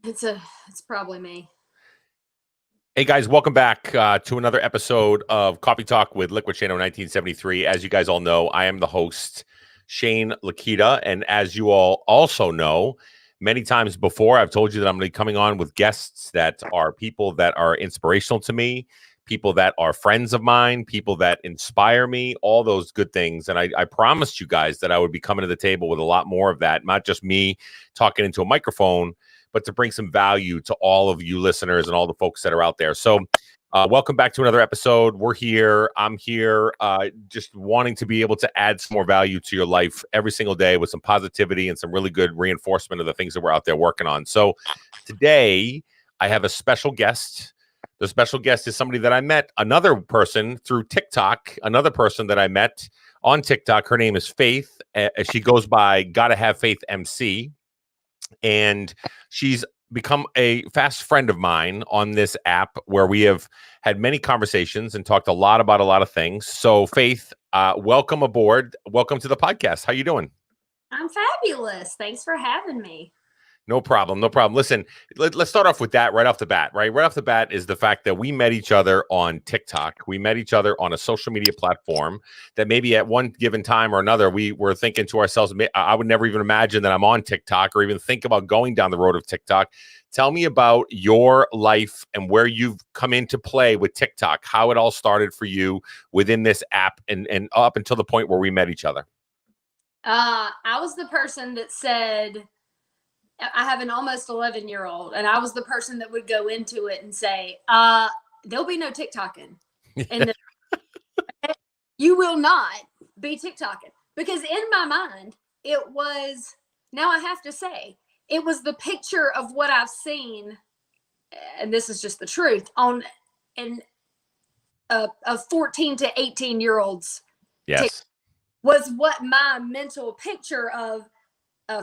It's probably me. Hey guys, welcome back to another episode of Coffee Talk with Liquid Shane 1973. As you guys all know, I am the host, Shane Lakita, and as you all also know, many times before I've told you that I'm going to be coming on with guests that are people that are inspirational to me, people that are friends of mine, people that inspire me, all those good things. And I promised you guys that I would be coming to the table with a lot more of that, not just me talking into a microphone, but to bring some value to all of you listeners and all the folks that are out there. So welcome back to another episode. We're here. I'm here just wanting to be able to add some more value to your life every single day with some positivity and some really good reinforcement of the things that we're out there working on. So today I have a special guest. The special guest is somebody that I met, another person through TikTok, another person that I met on TikTok. Her name is Faith. She goes by Gotta Have Faith MC. And she's become a fast friend of mine on this app where we have had many conversations and talked a lot about a lot of things. So Faith, welcome aboard. Welcome to the podcast. How you doing? I'm fabulous. Thanks for having me. No problem. No problem. Listen, let's start off with that right off the bat, right? Right off the bat is the fact that we met each other on TikTok. We met each other on a social media platform that maybe at one given time or another, we were thinking to ourselves, I would never even imagine that I'm on TikTok or even think about going down the road of TikTok. Tell me about your life and where you've come into play with TikTok, how it all started for you within this app and up until the point where we met each other. I was the person that said, I have an almost 11-year-old, and I was the person that would go into it and say, there'll be no TikToking. And you will not be TikToking. Because in my mind, it was, now I have to say, it was the picture of what I've seen, and this is just the truth, on a 14 to 18-year-olds. Yes. TikTok was what my mental picture of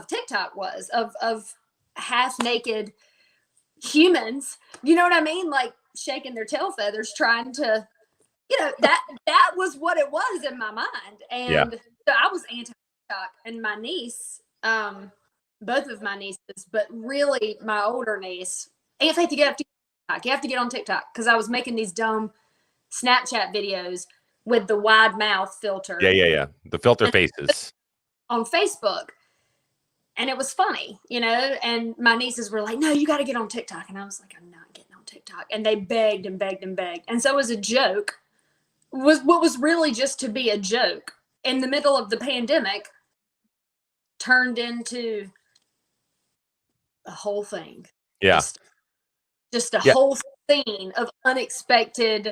TikTok was, of half naked humans, you know what I mean? Like shaking their tail feathers, trying to, that was what it was in my mind. And so I was anti-TikTok, and my niece, both of my nieces, but really my older niece, Aunt Faith, you have to get on TikTok, because I was making these dumb Snapchat videos with the wide mouth filter. Yeah. The filter faces on Facebook. And it was funny, and my nieces were like, no, you got to get on TikTok. And I was like, I'm not getting on TikTok. And they begged and begged and begged. And so as a joke, was what was really just to be a joke in the middle of the pandemic turned into a whole thing. Yeah. Just a whole scene of unexpected,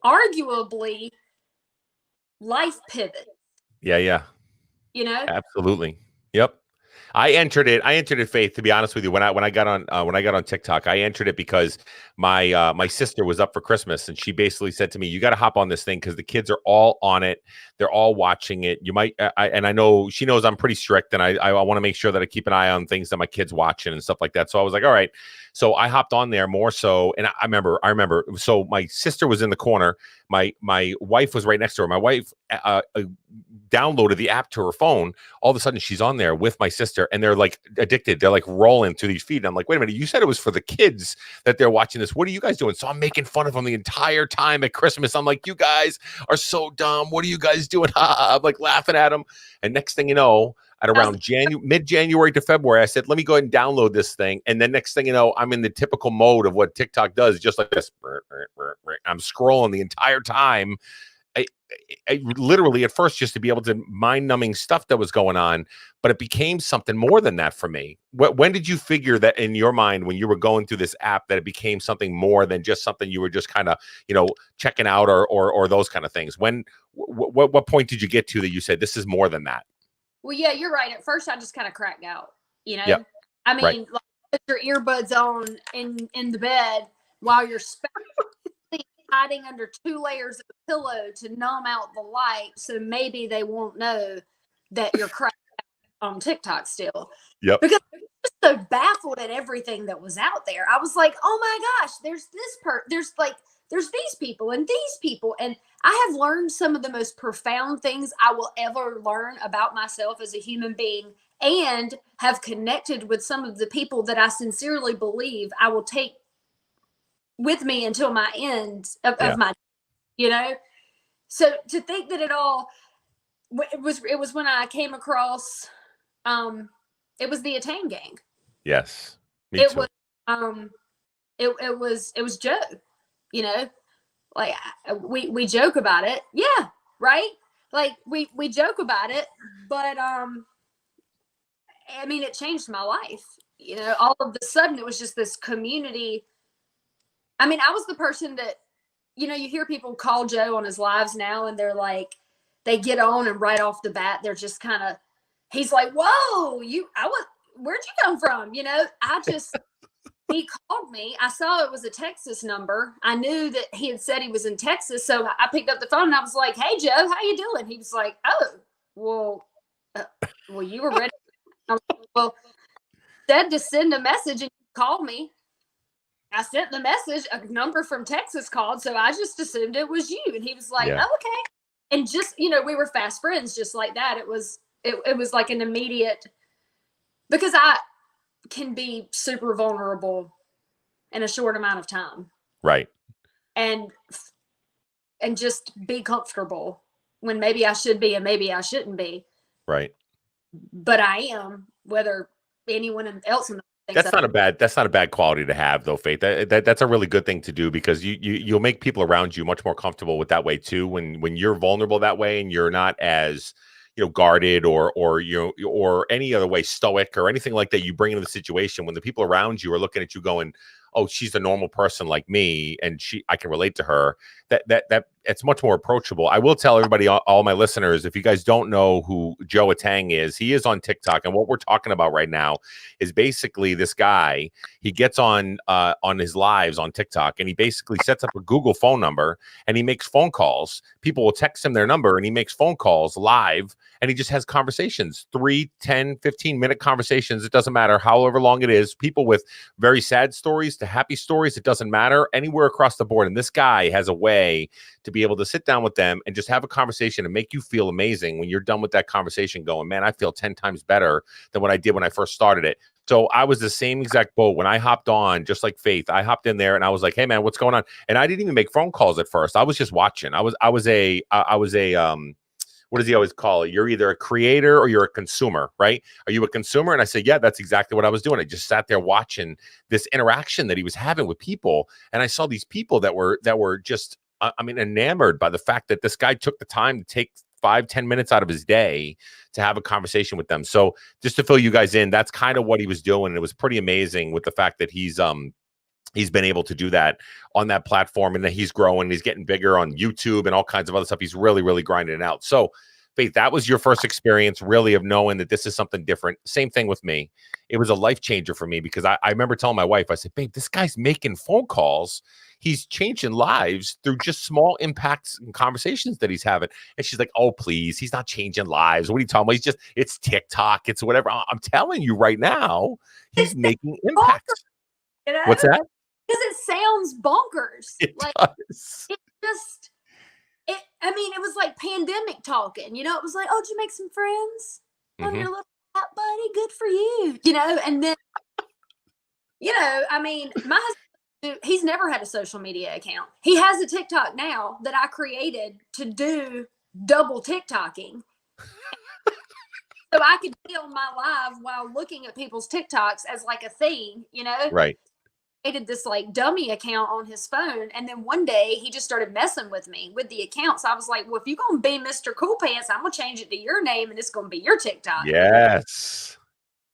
arguably life pivot. Yeah. Absolutely. Yep. I entered it, Faith, to be honest with you. When I got on TikTok, I entered it because my sister was up for Christmas, and she basically said to me, you got to hop on this thing because the kids are all on it. They're all watching it. You might, and I know she knows I'm pretty strict, and I want to make sure that I keep an eye on things that my kids watching and stuff like that. So I was like, all right. So I hopped on there more so, and I remember. So my sister was in the corner. My wife was right next to her. My wife downloaded the app to her phone. All of a sudden, she's on there with my sister, and they're like addicted. They're like rolling through these feed. And I'm like, wait a minute, you said it was for the kids that they're watching this. What are you guys doing? So I'm making fun of them the entire time at Christmas. I'm like, you guys are so dumb. What are you guys doing? I'm like laughing at them. And next thing you know, at around mid-January to February, I said, let me go ahead and download this thing. And then next thing you know, I'm in the typical mode of what TikTok does, just like this. I'm scrolling the entire time. I literally at first just to be able to mind-numbing stuff that was going on, but it became something more than that for me. When did you figure that in your mind when you were going through this app that it became something more than just something you were just kind of, checking out or those kind of things? What point did you get to that you said this is more than that? Well, yeah, you're right. At first, I just kind of cracked out. Yep. I mean, right. Like, put your earbuds on in the bed while you're hiding under 2 layers of a pillow to numb out the light, so maybe they won't know that you're cracked out on TikTok still. Yep. Because I was just so baffled at everything that was out there. I was like, oh my gosh, there's these people and these people. And I have learned some of the most profound things I will ever learn about myself as a human being and have connected with some of the people that I sincerely believe I will take with me until my end of my, you know? So to think that it was when I came across, it was the Attain Gang. Yes. Me It too. was, it was Joe, you know, like we joke about it. Yeah. Right. Like we joke about it, but, I mean, it changed my life, you know, all of a sudden it was just this community. I mean, I was the person that, you know, you hear people call Joe on his lives now and they're like, they get on and right off the bat, they're just kind of, he's like, whoa, where'd you come from? You know, he called me. I saw it was a Texas number. I knew that he had said he was in Texas. So I picked up the phone and I was like, hey, Joe, how you doing? He was like, oh, well, you were ready. I was like, well, said to send a message and call me. I sent the message, a number from Texas called, so I just assumed it was you. And he was like, oh, okay. And just, you know, we were fast friends just like that. It was like an immediate, because I can be super vulnerable in a short amount of time. Right. And just be comfortable when maybe I should be and maybe I shouldn't be. Right. But I am, whether anyone else in the that's not a bad quality to have, though, Faith. That's a really good thing to do, because you'll make people around you much more comfortable with that way too. When you're vulnerable that way and you're not as, you know, guarded or any other way stoic or anything like that, you bring into the situation when the people around you are looking at you going, oh, she's a normal person like me and I can relate to her. That it's much more approachable. I will tell everybody, all my listeners, if you guys don't know who Joe Atang is, he is on TikTok. And what we're talking about right now is basically this guy. He gets on his lives on TikTok and he basically sets up a Google phone number and he makes phone calls. People will text him their number and he makes phone calls live and he just has conversations, 3, 10, 15-minute conversations. It doesn't matter however long it is. People with very sad stories to happy stories. It doesn't matter, anywhere across the board. And this guy has a way to be able to sit down with them and just have a conversation and make you feel amazing when you're done with that conversation going, man, I feel 10 times better than what I did when I first started it. So I was the same exact boat when I hopped on, just like Faith. I hopped in there and I was like, hey man, what's going on? And I didn't even make phone calls at first. I was just watching. I was a what does he always call it? You're either a creator or you're a consumer, right? Are you a consumer? And I said, yeah, that's exactly what I was doing. I just sat there watching this interaction that he was having with people. And I saw these people that were just, I mean, enamored by the fact that this guy took the time to take 5-10 minutes out of his day to have a conversation with them. So just to fill you guys in, that's kind of what he was doing. And it was pretty amazing with the fact that he's been able to do that on that platform and that he's growing. He's getting bigger on YouTube and all kinds of other stuff. He's really, really grinding it out. So Faith, that was your first experience really of knowing that this is something different. Same thing with me. It was a life changer for me because I remember telling my wife, I said, babe, this guy's making phone calls. He's changing lives through just small impacts and conversations that he's having. And she's like, oh, please, he's not changing lives. What are you talking about? It's TikTok. It's whatever. I'm telling you right now, he's making impacts. You know? What's that? Because it sounds bonkers. It does. I mean, it was like pandemic talking, you know, it was like, oh, did you make some friends on your little app, buddy? Good for you. You know, and then, you know, I mean, my husband, he's never had a social media account. He has a TikTok now that I created to do double TikToking. So I could be on my live while looking at people's TikToks as like a thing, you know? Right. Created this like dummy account on his phone, and then one day he just started messing with me with the account. So I was like, well, if you're gonna be Mr. Cool Pants, I'm gonna change it to your name and it's gonna be your TikTok. Yes,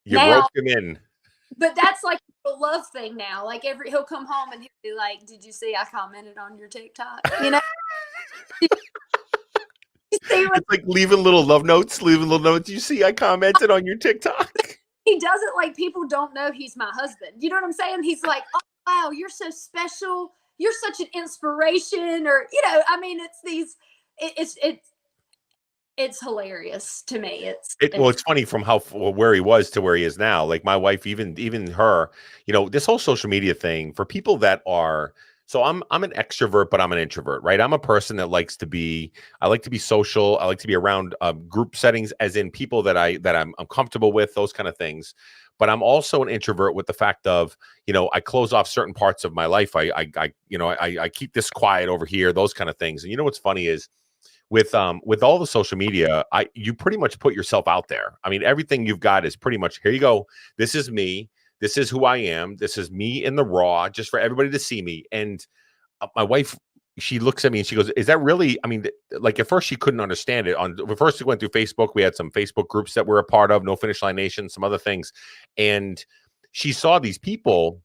you roped him in. But that's like a love thing now. Like he'll come home and he'll be like, did you see I commented on your TikTok? You know. It's like leaving little love notes. You see I commented on your TikTok. He does it like people don't know he's my husband. You know what I'm saying? He's like, oh, wow, you're so special. You're such an inspiration. Or, you know, I mean, it's hilarious to me. Well, it's funny from where he was to where he is now. Like my wife, even her, you know, this whole social media thing for people that are So I'm an extrovert, but I'm an introvert, right? I'm a person that I like to be social. I like to be around group settings, as in people that I'm comfortable with, those kind of things. But I'm also an introvert with the fact of, I close off certain parts of my life. I keep this quiet over here, those kind of things. And you know what's funny is with all the social media, you pretty much put yourself out there. I mean, everything you've got is pretty much, here you go. This is me. This is who I am. This is me in the raw, just for everybody to see me. And my wife, she looks at me and she goes, "Is that really?" I mean, like at first she couldn't understand it. First we went through Facebook. We had some Facebook groups that we're a part of, No Finish Line Nation, some other things, and she saw these people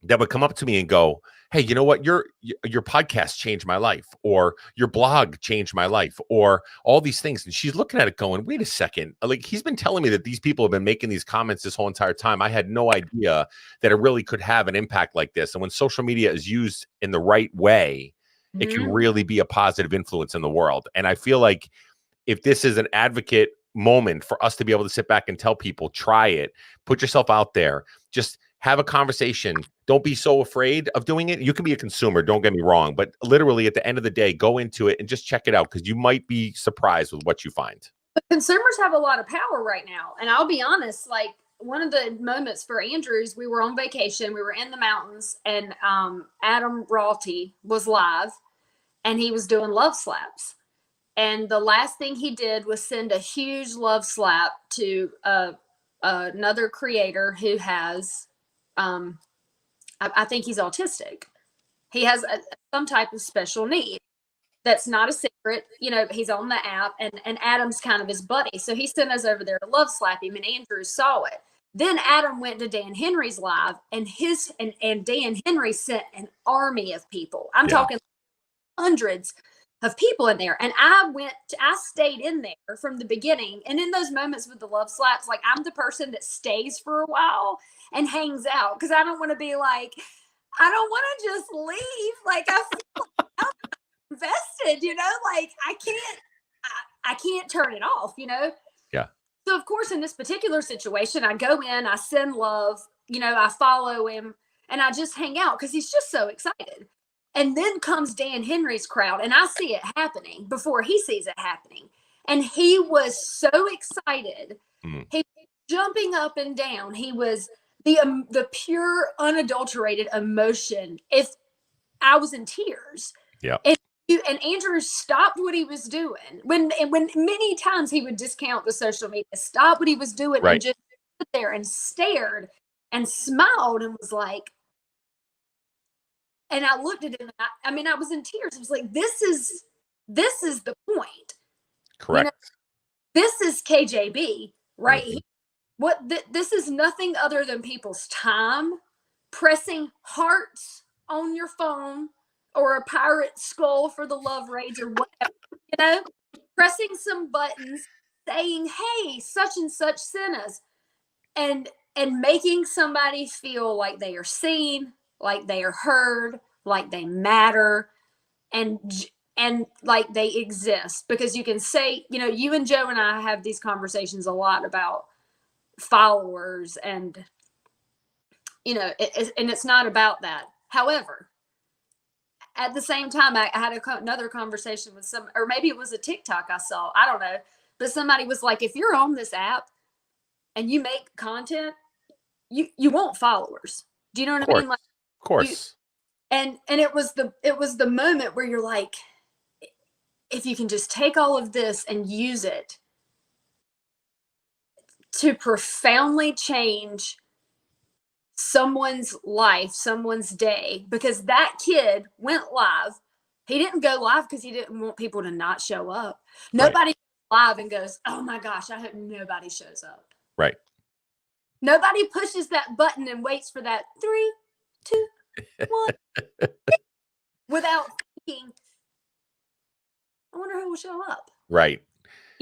that would come up to me and go, "Hey, you know what? Your podcast changed my life, or your blog changed my life, or all these things." And she's looking at it going, "Wait a second. Like, he's been telling me that these people have been making these comments this whole entire time. I had no idea that it really could have an impact like this." And when social media is used in the right way, it can really be a positive influence in the world. And I feel like if this is an advocate moment for us to be able to sit back and tell people, try it, put yourself out there, just have a conversation. Don't be so afraid of doing it. You can be a consumer, don't get me wrong, but literally at the end of the day, go into it and just check it out, because you might be surprised with what you find. But consumers have a lot of power right now. And I'll be honest, like one of the moments for Andrews, we were on vacation, we were in the mountains, and Adam Ralty was live and he was doing love slaps. And the last thing he did was send a huge love slap to another creator who has, I think he's autistic. He has some type of special need. That's not a secret. He's on the app, and Adam's kind of his buddy. So he sent us over there to love slap him, and Andrew saw it. Then Adam went to Dan Henry's live, and Dan Henry sent an army of people. I'm talking hundreds of people in there. And I stayed in there from the beginning. And in those moments with the love slaps, like I'm the person that stays for a while and hangs out, because I don't want to be like, I don't want to just leave. Like I feel like invested, like I can't turn it off, Yeah. So of course, in this particular situation, I go in, I send love, I follow him, and I just hang out because he's just so excited. And then comes Dan Henry's crowd, and I see it happening before he sees it happening. And he was so excited. He was jumping up and down. He was the pure, unadulterated emotion. If I was in tears. Yeah. And Andrew stopped what he was doing. When many times he would discount the social media, stop what he was doing, and just sit there and stared and smiled and was like, and I looked at him, and I was in tears. I was like, this is the point. Correct. This is KJB right here. This is nothing other than people's time, pressing hearts on your phone, or a pirate skull for the love rage, or whatever, pressing some buttons, saying, "Hey, such and such sent us," and making somebody feel like they are seen, like they are heard, like they matter, and like they exist. Because you can say, you and Joe and I have these conversations a lot about followers, and and it's not about that. However, at the same time, I had another conversation with or maybe it was a TikTok I saw, I don't know, but somebody was like, if you're on this app and you make content, you want followers. Do you know what I mean? Like, of course. And it was the moment where you're like, if you can just take all of this and use it to profoundly change someone's life, someone's day, because that kid went live. He didn't go live because he didn't want people to not show up. Nobody live and goes, "Oh my gosh, I hope nobody shows up." Right. Nobody pushes that button and waits for that 3, 2, 1 without thinking, I wonder who will show up. Right.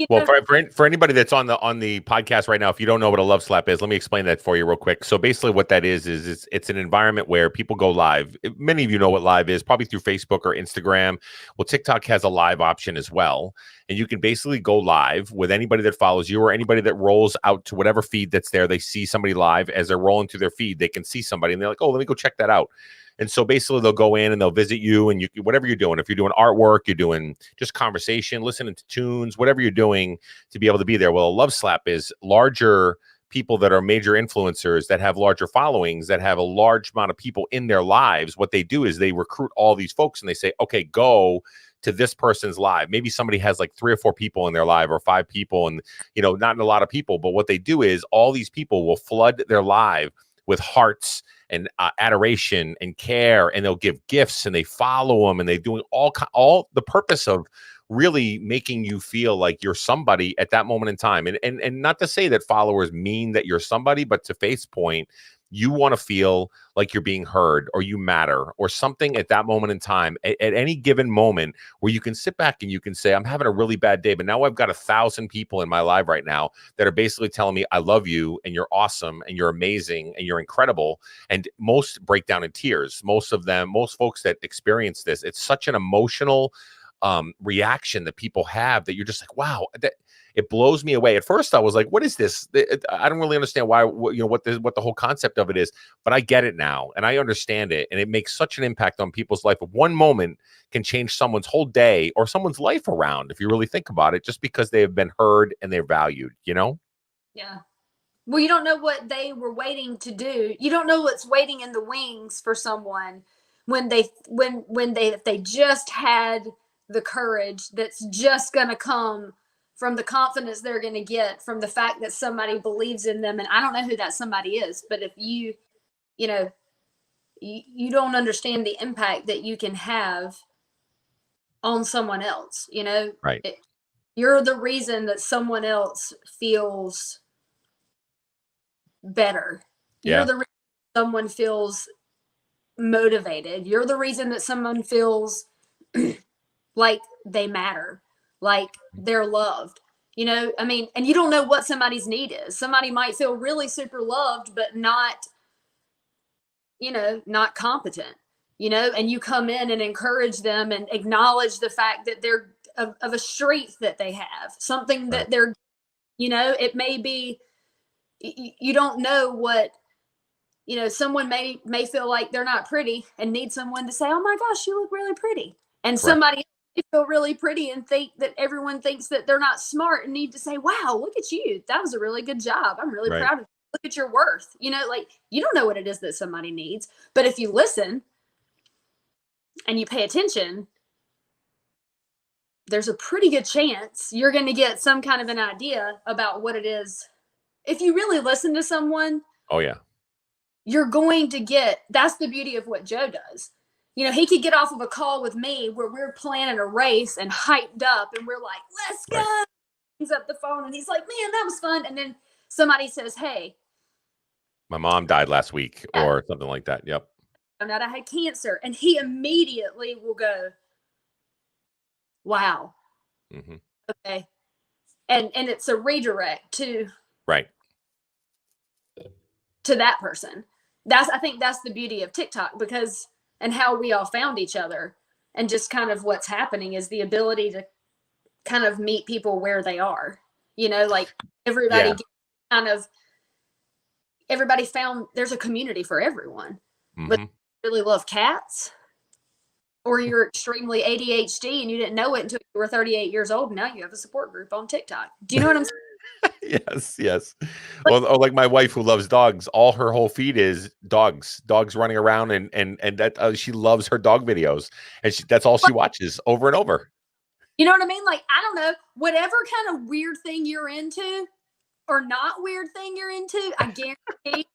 Well, for anybody that's on the podcast right now, if you don't know what a love slap is, let me explain that for you real quick. So basically what that is it's an environment where people go live. Many of you know what live is, probably through Facebook or Instagram. Well, TikTok has a live option as well. and you can basically go live with anybody that follows you or anybody that rolls out to whatever feed that's there. They see somebody live as they're rolling through their feed. They can see somebody and they're like, oh, let me go check that out. And so basically they'll go in and they'll visit you, and you, whatever you're doing, if you're doing artwork, you're doing just conversation, listening to tunes, whatever you're doing to be able to be there. Well, a Love Slap is larger people that are major influencers that have larger followings, that have a large amount of people in their lives. What they do is they recruit all these folks and they say, okay, go to this person's live. Maybe somebody has like 3 or 4 people in their live or 5 people, and, you know, not a lot of people, but what they do is all these people will flood their live with hearts and adoration and care, and they'll give gifts and they follow them, and they're doing all the purpose of really making you feel like you're somebody at that moment in time. And not to say that followers mean that you're somebody, but to Faith's point, you want to feel like you're being heard or you matter or something at that moment in time, at any given moment, where you can sit back and you can say, I'm having a really bad day, but now I've got 1,000 people in my live right now that are basically telling me I love you and you're awesome and you're amazing and you're incredible. And most break down in tears. Most folks that experience this, it's such an emotional reaction that people have that you're just like, wow, that it blows me away. At first I was like, what is this? I don't really understand why, you know, what the whole concept of it is, but I get it now and I understand it. And it makes such an impact on people's life. One moment can change someone's whole day or someone's life around, if you really think about it, just because they have been heard and they're valued, you know? Yeah. Well, you don't know what they were waiting to do. You don't know what's waiting in the wings for someone if they just had the courage that's just going to come from the confidence they're going to get from the fact that somebody believes in them. And I don't know who that somebody is, but if you don't understand the impact that you can have on someone else, you know, right? You're the reason that someone else feels better. Yeah. You're the reason someone feels motivated. You're the reason that someone feels like they matter, like they're loved, you know. I mean, and you don't know what somebody's need is. Somebody might feel really super loved, but not competent, you know, and you come in and encourage them and acknowledge the fact that they're of a strength that they have, something that they're, you know, it may be, you don't know what, you know, someone may feel like they're not pretty and need someone to say, oh my gosh, you look really pretty. And somebody feel really pretty and think that everyone thinks that they're not smart and need to say, wow, look at you. That was a really good job. I'm really proud of you. Look at your worth. You know, like, you don't know what it is that somebody needs. But if you listen and you pay attention, there's a pretty good chance you're going to get some kind of an idea about what it is. If you really listen to someone, oh yeah, you're going to get, that's the beauty of what Joe does. You know, he could get off of a call with me where we're planning a race and hyped up and we're like, let's go. He's up the phone and he's like, man, that was fun. And then somebody says, hey, my mom died last week or something like that. Yep. Found out I had cancer. And he immediately will go, wow. Mm-hmm. Okay. And it's a redirect to that person. I think that's the beauty of TikTok, because and how we all found each other, and just kind of what's happening is the ability to kind of meet people where they are, you know, like everybody everybody found there's a community for everyone. Mm-hmm. But you really love cats, or you're extremely ADHD and you didn't know it until you were 38 years old. And now you have a support group on TikTok. Do you know what I'm saying? Yes. Well, like my wife who loves dogs, all her whole feed is dogs running around, and that she loves her dog videos, and that's all she watches over and over. You know what I mean? Like, I don't know, whatever kind of weird thing you're into or not weird thing you're into, I guarantee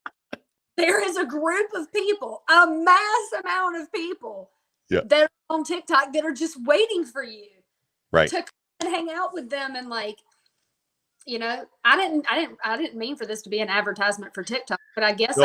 there is a group of people, a mass amount of people that are on TikTok that are just waiting for you to come and hang out with them. And like, you know, I didn't mean for this to be an advertisement for TikTok, but I guess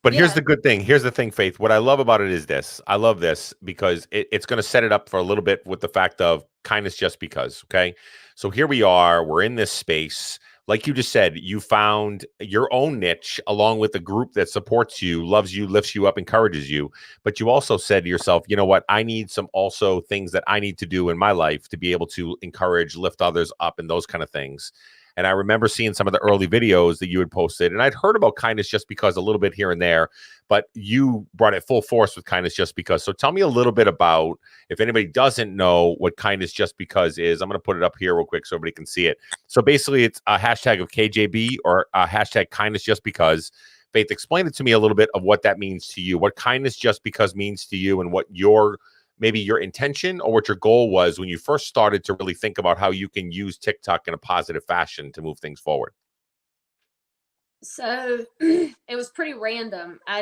But here's the good thing. Here's the thing, Faith. What I love about it is this. I love this because it's going to set it up for a little bit with the fact of kindness just because. Okay. So here we are. We're in this space. like you just said, you found your own niche along with a group that supports you, loves you, lifts you up, encourages you. But you also said to yourself, you know what? I need some also things that I need to do in my life to be able to encourage, lift others up, and those kind of things. And I remember seeing some of the early videos that you had posted, and I'd heard about Kindness Just Because a little bit here and there, but you brought it full force with Kindness Just Because. So tell me a little bit about, if anybody doesn't know what Kindness Just Because is, I'm going to put it up here real quick so everybody can see it. So basically it's a hashtag of KJB or a hashtag Kindness Just Because. Faith, explain it to me a little bit of what that means to you, what Kindness Just Because means to you, and what maybe your intention or what your goal was when you first started to really think about how you can use TikTok in a positive fashion to move things forward. So it was pretty random. I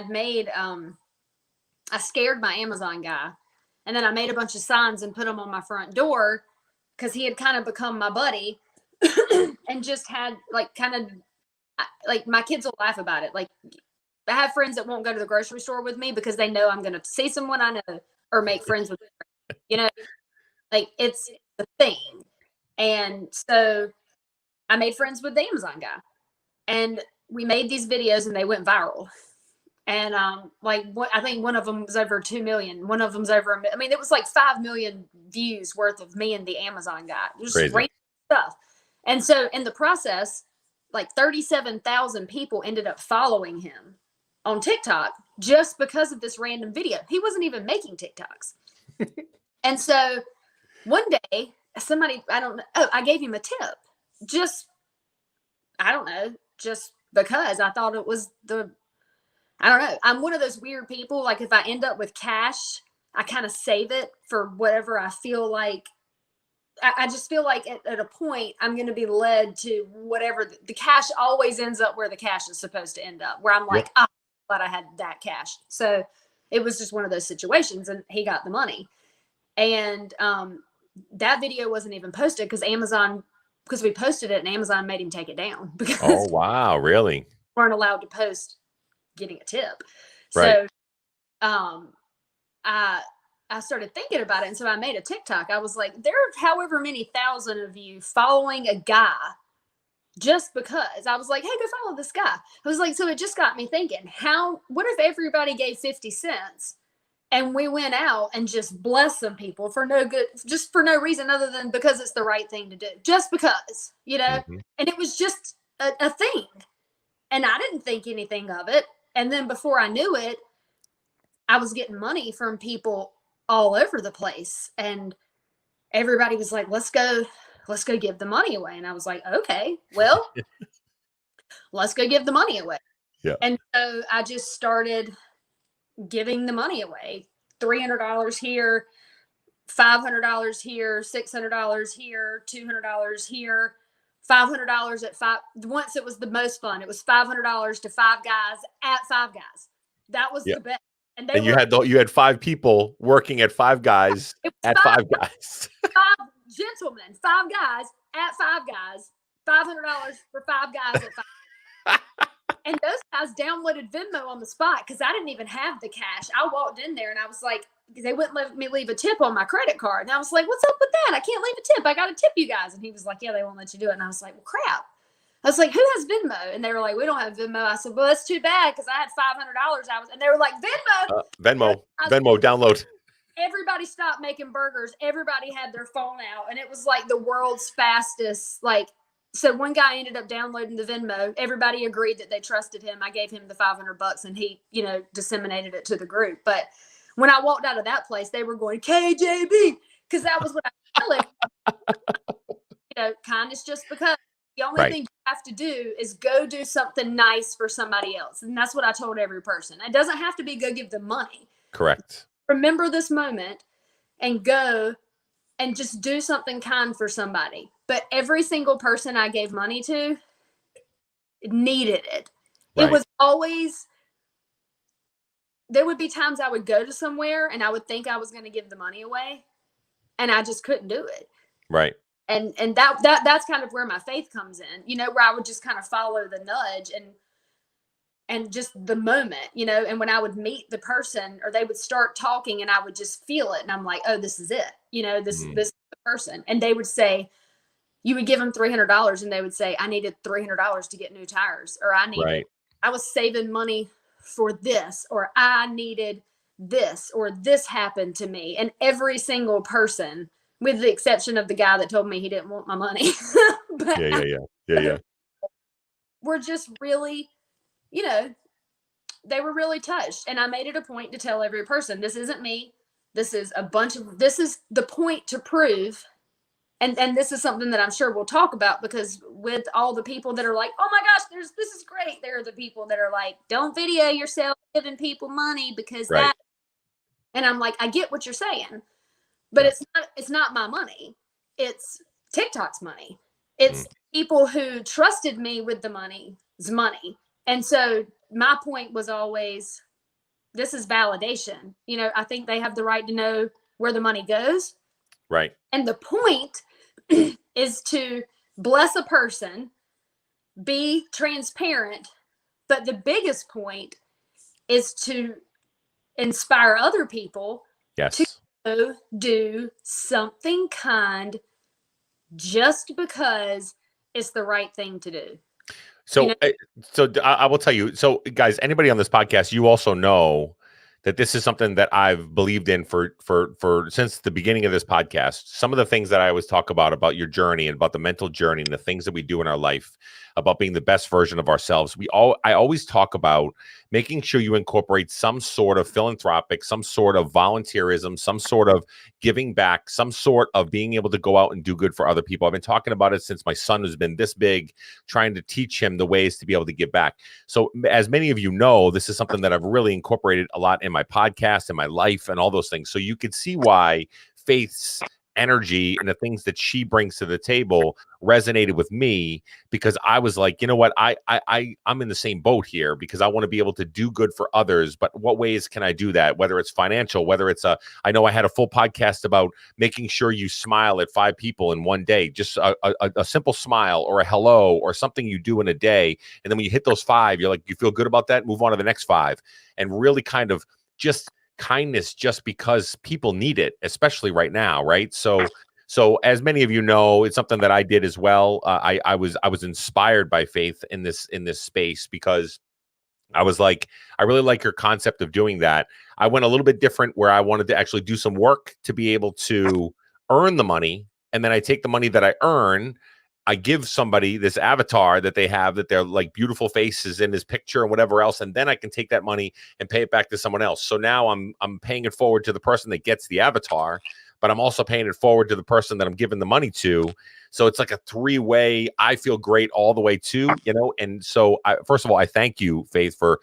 scared my Amazon guy, and then I made a bunch of signs and put them on my front door because he had kind of become my buddy and just had like my kids will laugh about it. Like, I have friends that won't go to the grocery store with me because they know I'm going to see someone I know or make friends with, like it's the thing. And so I made friends with the Amazon guy, and we made these videos and they went viral. And I think one of them was over 2 million. One of them's over, it was like 5 million views worth of me and the Amazon guy. It was just random stuff. And so in the process, like 37,000 people ended up following him on TikTok just because of this random video. He wasn't even making TikToks. And so one day I gave him a tip. Just because I thought it was I don't know. I'm one of those weird people. Like, if I end up with cash, I kind of save it for whatever I feel like. I just feel like at a point I'm going to be led to whatever. The cash always ends up where the cash is supposed to end up, where I'm like, I'm glad I had that cash. So it was just one of those situations, and he got the money. And that video wasn't even posted because we posted it and Amazon made him take it down because oh wow, really? Weren't allowed to post getting a tip. Right. So I started thinking about it, and so I made a TikTok. I was like, there are however many thousand of you following a guy just because. I was like, hey, go follow this guy. I was like, so it just got me thinking, what if everybody gave 50 cents and we went out and just blessed some people for no reason other than because it's the right thing to do, just because, Mm-hmm. And it was just a thing. And I didn't think anything of it. And then before I knew it, I was getting money from people all over the place. And everybody was like, let's go give the money away. And I was like, okay, well, let's go give the money away. Yeah. And so I just started giving the money away. $300 here, $500 here, $600 here, $200 here, $500 at five. Once it was the most fun. It was $500 to 5 guys at Five Guys. That was the best. And you had 5 people working at Five Guys at Five Guys. 5 gentlemen, 5 guys at Five Guys, $500 for 5 guys at Five. And those guys downloaded Venmo on the spot because I didn't even have the cash. I walked in there and I was like, they wouldn't let me leave a tip on my credit card. And I was like, what's up with that? I can't leave a tip. I got to tip you guys. And he was like, yeah, they won't let you do it. And I was like, well, crap. I was like, who has Venmo? And they were like, we don't have Venmo. I said, well, that's too bad because I had $500. And they were like, Venmo. Venmo, download. Everybody stopped making burgers. Everybody had their phone out. And it was like the world's fastest, so one guy ended up downloading the Venmo. Everybody agreed that they trusted him. I gave him the $500 and he, disseminated it to the group. But when I walked out of that place, they were going, KJB, because that was what I felt. Kindness just because. The only thing you have to do is go do something nice for somebody else. And that's what I told every person. It doesn't have to be go give them money. Correct. Remember this moment and go and just do something kind for somebody. But every single person I gave money to needed it. Right. It was always, there would be times I would go to somewhere and I would think I was going to give the money away and I just couldn't do it. Right. And that's kind of where my faith comes in, where I would just kind of follow the nudge and just the moment, and when I would meet the person or they would start talking and I would just feel it. And I'm like, oh, this is it. This is the person. And they would say, you would give them $300 and they would say, I needed $300 to get new tires, or I was saving money for this, or I needed this, or this happened to me. And every single person, with the exception of the guy that told me he didn't want my money, but yeah. Were just really, they were really touched. And I made it a point to tell every person, this isn't me. This is the point to prove. And this is something that I'm sure we'll talk about, because with all the people that are like, oh my gosh, this is great. There are the people that are like, don't video yourself giving people money because right. that. And I'm like, I get what you're saying, but it's not my money. It's TikTok's money. It's people who trusted me with the money's money. And so my point was always, this is validation. I think they have the right to know where the money goes. Right. And the point is to bless a person, be transparent. But the biggest point is to inspire other people to go do something kind just because it's the right thing to do. So, I will tell you. So, guys, anybody on this podcast, you also know that this is something that I've believed in for since the beginning of this podcast. Some of the things that I always talk about your journey and about the mental journey and the things that we do in our life, about being the best version of ourselves. I always talk about making sure you incorporate some sort of philanthropic, some sort of volunteerism, some sort of giving back, some sort of being able to go out and do good for other people. I've been talking about it since my son has been this big, trying to teach him the ways to be able to give back. So as many of you know, this is something that I've really incorporated a lot in my podcast and my life and all those things. So you can see why Faith's energy and the things that she brings to the table resonated with me, because I was like, you know what, I'm in the same boat here, because I want to be able to do good for others. But what ways can I do that? Whether it's financial, whether it's I know I had a full podcast about making sure you smile at 5 people in one day, just a simple smile or a hello or something you do in a day. And then when you hit those 5, you're like, you feel good about that, move on to the next 5, and really kind of just kindness just because people need it, especially right now, right? So as many of you know, it's something that I did as well. I was inspired by Faith in this space, because I was like, I really like your concept of doing that. I went a little bit different, where I wanted to actually do some work to be able to earn the money, and then I take the money that I earn, I give somebody this avatar that they have, that they're like beautiful faces in this picture and whatever else, and then I can take that money and pay it back to someone else. So now I'm paying it forward to the person that gets the avatar, but I'm also paying it forward to the person that I'm giving the money to. So it's like a 3-way. I feel great all the way too, And so first of all, I thank you, Faith, for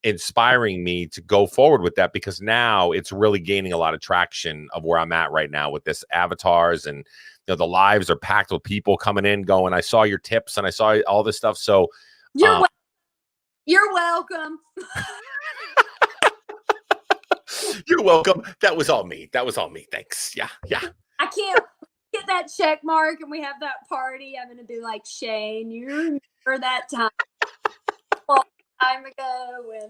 inspiring me to go forward with that, because now it's really gaining a lot of traction of where I'm at right now with this avatars, and the lives are packed with people coming in going, I saw your tips and I saw all this stuff. So you're welcome. You're welcome. That was all me. Thanks. Yeah. I can't get that check mark and we have that party. I'm going to be like, Shane, you remember that time ago when...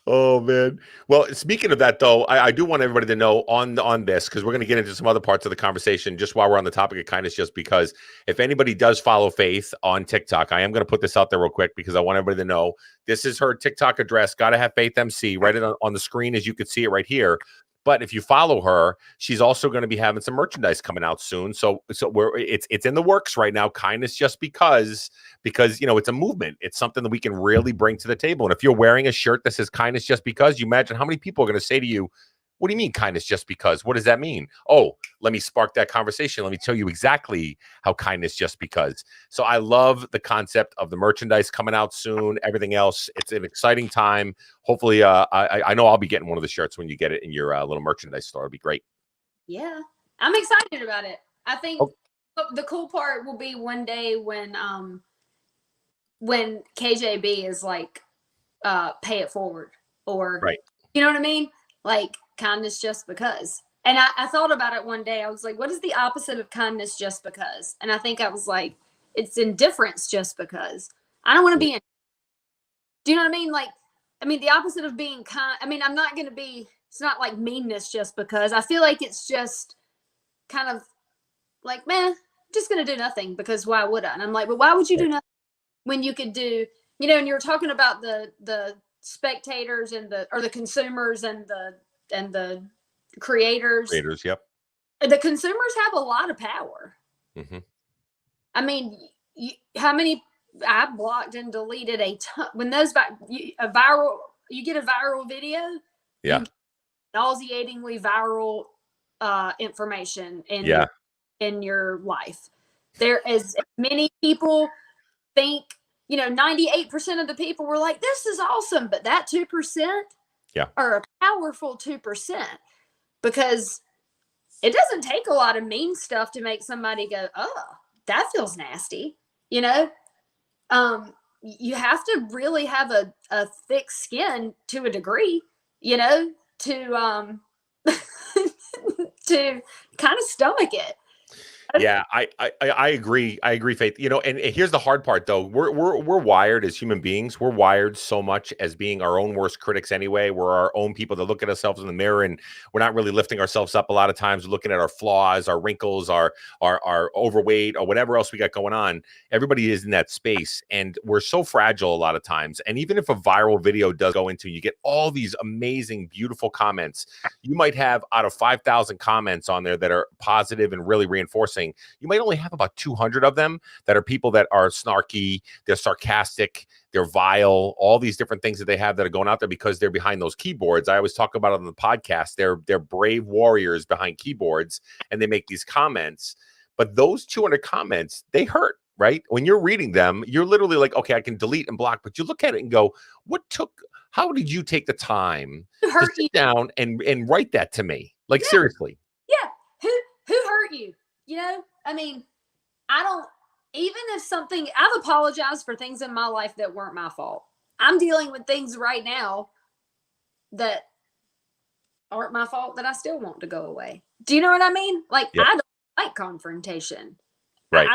Oh man. Well, speaking of that though, I do want everybody to know on this, because we're going to get into some other parts of the conversation just while we're on the topic of kindness, just because if anybody does follow Faith on TikTok, I am going to put this out there real quick, because I want everybody to know this is her TikTok address. Got to have Faith MC. Write it on the screen as you can see it right here. But if you follow her, she's also going to be having some merchandise coming out soon. So it's in the works right now. Kindness just because it's a movement. It's something that we can really bring to the table. And if you're wearing a shirt that says kindness just because, you imagine how many people are going to say to you, what do you mean kindness just because? What does that mean? Oh, let me spark that conversation. Let me tell you exactly how kindness just because. So I love the concept of the merchandise coming out soon, everything else. It's an exciting time. Hopefully, I know I'll be getting one of the shirts when you get it in your little merchandise store. It'll be great. Yeah, I'm excited about it. I think the cool part will be one day when KJB is like, pay it forward, or right. You know what I mean? Like kindness just because. And I thought about it one day. I was like, what is the opposite of kindness just because? And I think I was like, it's indifference just because. I don't want to be in. Do you know what I mean? Like, I mean, the opposite of being kind. I mean, I'm not going to be, it's not like meanness just because. I feel like it's just kind of like, meh, just going to do nothing because why would I? And I'm like, but why would you do nothing when you could do, you know, and you're talking about the spectators and the consumers and the creators. Creators, yep. The consumers have a lot of power. Mm-hmm. I mean, how many I blocked and deleted a ton when those you get a viral video, yeah, nauseatingly viral information in your life. There is many people think, you know, 98% of the people were like, this is awesome, but that 2% are a powerful 2%, because it doesn't take a lot of mean stuff to make somebody go, oh, that feels nasty. You know, you have to really have a thick skin to a degree, you know, to to kind of stomach it. Yeah, I agree. I agree, Faith. You know, and here's the hard part, though. We're wired as human beings. We're wired so much as being our own worst critics anyway. We're our own people that look at ourselves in the mirror, and we're not really lifting ourselves up a lot of times. We're looking at our flaws, our wrinkles, our overweight, or whatever else we got going on. Everybody is in that space, and we're so fragile a lot of times. And even if a viral video does go into, you get all these amazing, beautiful comments. You might have out of 5,000 comments on there that are positive and really reinforcing. You might only have about 200 of them that are people that are snarky, they're sarcastic, they're vile, all these different things that they have that are going out there because they're behind those keyboards. I always talk about it on the podcast. They're brave warriors behind keyboards, and they make these comments. But those 200 comments, they hurt, right? When you're reading them, you're literally like, okay, I can delete and block, but you look at it and go, how did you take the time to sit down and write that to me? Like, seriously. Yeah. Who hurt you? You know, I mean, even if I've apologized for things in my life that weren't my fault. I'm dealing with things right now that aren't my fault that I still want to go away. Do you know what I mean? Like, I don't like confrontation. Right.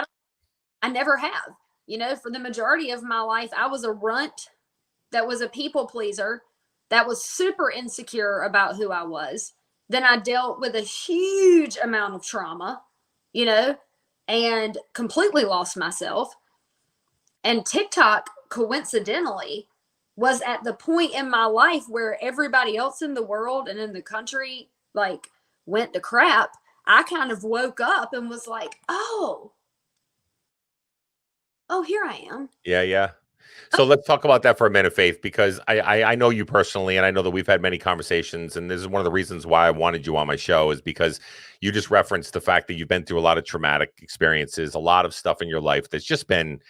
I never have. You know, for the majority of my life, I was a runt that was a people pleaser, that was super insecure about who I was. Then I dealt with a huge amount of trauma, you know, and completely lost myself. And TikTok, coincidentally, was at the point in my life where everybody else in the world and in the country, like, went to crap. I kind of woke up and was like, oh, here I am. Yeah. So let's talk about that for a minute, Faith, because I know you personally, and I know that we've had many conversations, and this is one of the reasons why I wanted you on my show, is because you just referenced the fact that you've been through a lot of traumatic experiences, a lot of stuff in your life that's just been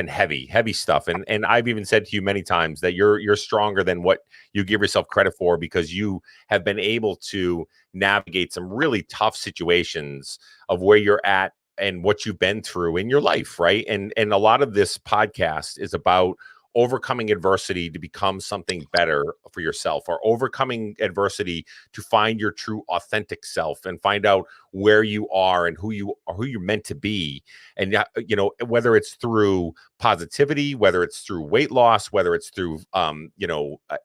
heavy stuff. And I've even said to you many times that you're stronger than what you give yourself credit for, because you have been able to navigate some really tough situations of where you're at and what you've been through in your life, right? And a lot of this podcast is about overcoming adversity to become something better for yourself, or overcoming adversity to find your true authentic self and find out where you are and who you're meant to be. And you know, whether it's through positivity, whether it's through weight loss, whether it's through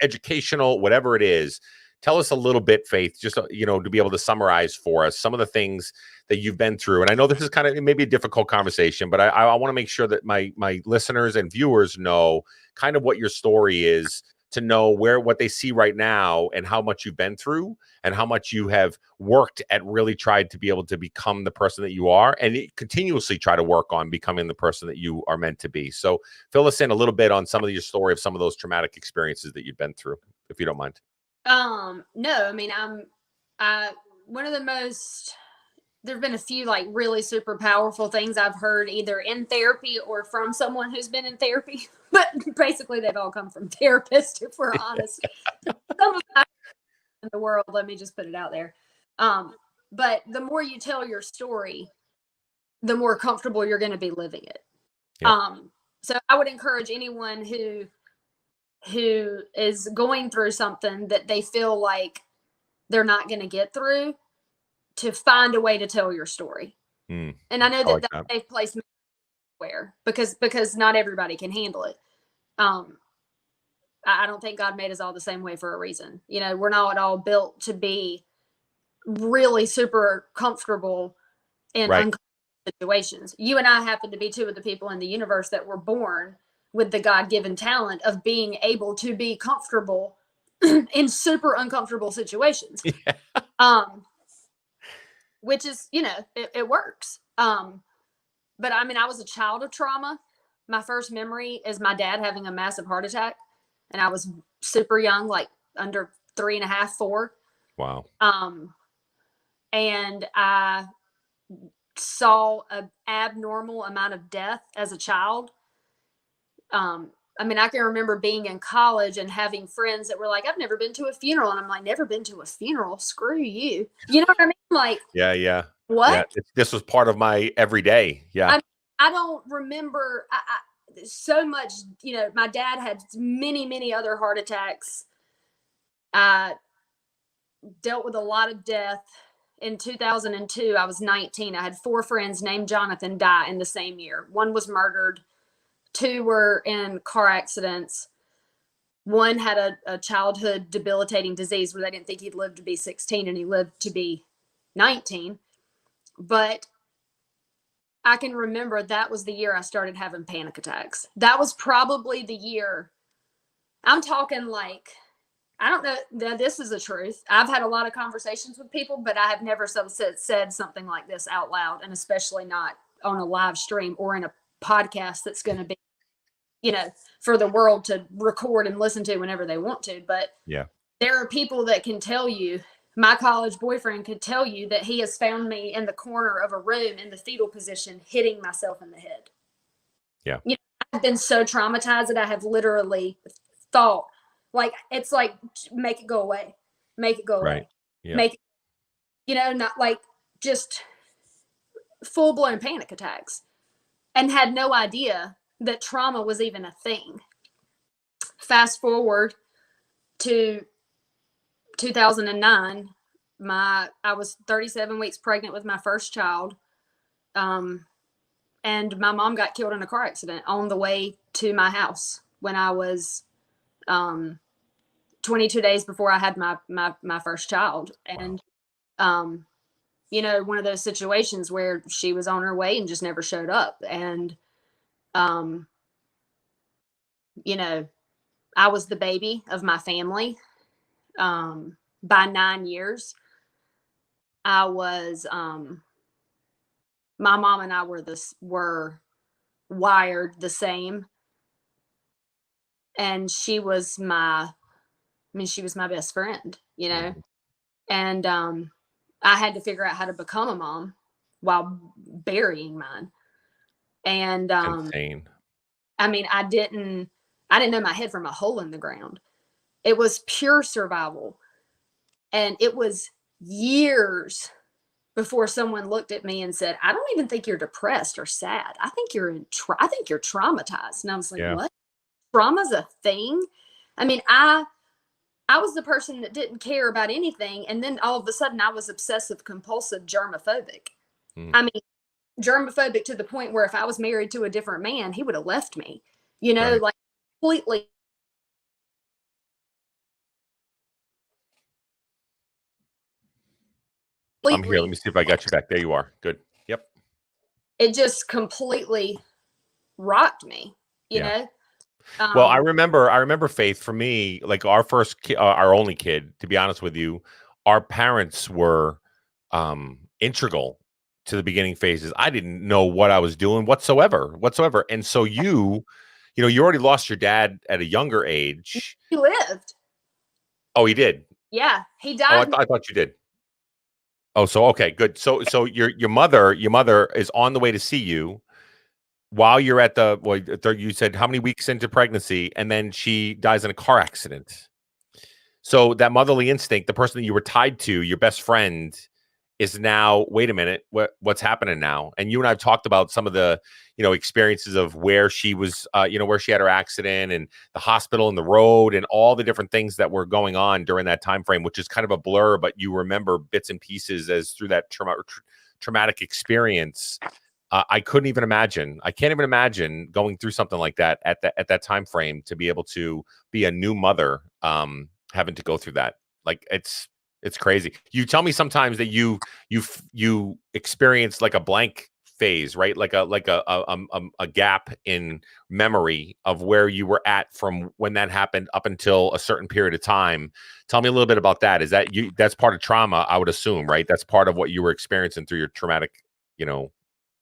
educational, whatever it is. Tell us a little bit, Faith, just, you know, to be able to summarize for us some of the things that you've been through. And I know this is kind of maybe a difficult conversation, but I want to make sure that my listeners and viewers know kind of what your story is, to know what they see right now and how much you've been through and how much you have worked at really tried to be able to become the person that you are, and continuously try to work on becoming the person that you are meant to be. So fill us in a little bit on some of your story of some of those traumatic experiences that you've been through, if you don't mind. No, I mean, one of the most, there've been a few like really super powerful things I've heard either in therapy or from someone who's been in therapy, but basically they've all come from therapists, if we're honest. Some of them in the world, let me just put it out there. But the more you tell your story, the more comfortable you're going to be living it. Yeah. So I would encourage anyone who is going through something that they feel like they're not going to get through, to find a way to tell your story. And I know that's a safe place where, because not everybody can handle it. I don't think God made us all the same way for a reason. You know, we're not all built to be really super comfortable in uncomfortable situations. You and I happen to be two of the people in the universe that were born with the God-given talent of being able to be comfortable in super uncomfortable situations. Yeah. Which is, it works. But I mean, I was a child of trauma. My first memory is my dad having a massive heart attack, and I was super young, like under 3.5, 4. Wow. And I saw an abnormal amount of death as a child. I mean, I can remember being in college and having friends that were like, I've never been to a funeral. And I'm like, never been to a funeral? Screw you. You know what I mean? Like, Yeah. what? Yeah. This was part of my everyday. Yeah. I don't remember so much. My dad had many, many other heart attacks. I dealt with a lot of death. In 2002, I was 19. I had 4 friends named Jonathan die in the same year. 1 was murdered. 2 were in car accidents. 1 had a childhood debilitating disease where they didn't think he'd live to be 16, and he lived to be 19. But I can remember that was the year I started having panic attacks. That was probably the year. I'm talking like, I don't know. This is the truth. I've had a lot of conversations with people, but I have never said something like this out loud, and especially not on a live stream or in a podcast that's going to be, for the world to record and listen to whenever they want to. But yeah, there are people that can tell you, my college boyfriend could tell you that he has found me in the corner of a room in the fetal position, hitting myself in the head. Yeah. I've been so traumatized that I have literally thought, like, it's like, make it go away. Make it go away. Right. Yeah. Make it, not like just full-blown panic attacks, and had no idea that trauma was even a thing. Fast forward to 2009, I was 37 weeks pregnant with my first child. And my mom got killed in a car accident on the way to my house when I was 22 days before I had my first child. And, one of those situations where she was on her way and just never showed up. And, I was the baby of my family. By 9 years, I was, my mom and I were wired the same. And she was my best friend, and, I had to figure out how to become a mom while burying mine. And, Insane. I mean, I didn't know my head from a hole in the ground. It was pure survival. And it was years before someone looked at me and said, I don't even think you're depressed or sad. I think you're traumatized. And I was like, What? Trauma's a thing? I mean, I was the person that didn't care about anything. And then all of a sudden I was obsessive compulsive germophobic. I mean, germophobic to the point where if I was married to a different man, he would have left me, Right. like completely. I'm here. Let me see if I got you back. There you are. Good. Yep. It just completely rocked me, you know? Well, I remember, Faith, for me, like our first our only kid, to be honest with you, our parents were integral to the beginning phases. I didn't know what I was doing whatsoever. And so you already lost your dad at a younger age. He lived. Oh, he did? Yeah, he died. Oh, I thought you did. Oh, so okay, good. So your mother is on the way to see you while you're at you said how many weeks into pregnancy, and then she dies in a car accident. So that motherly instinct, the person that you were tied to, your best friend, is now, wait a minute, what's happening now? And you and I have talked about some of the, experiences of where she was, where she had her accident and the hospital and the road and all the different things that were going on during that time frame, which is kind of a blur, but you remember bits and pieces as through that traumatic experience. I couldn't even imagine. I can't even imagine going through something like that at that time frame, to be able to be a new mother, having to go through that. Like it's crazy. You tell me sometimes that you experience like a blank phase, right? Like a gap in memory of where you were at from when that happened up until a certain period of time. Tell me a little bit about that. Is that you? That's part of trauma, I would assume, right? That's part of what you were experiencing through your traumatic,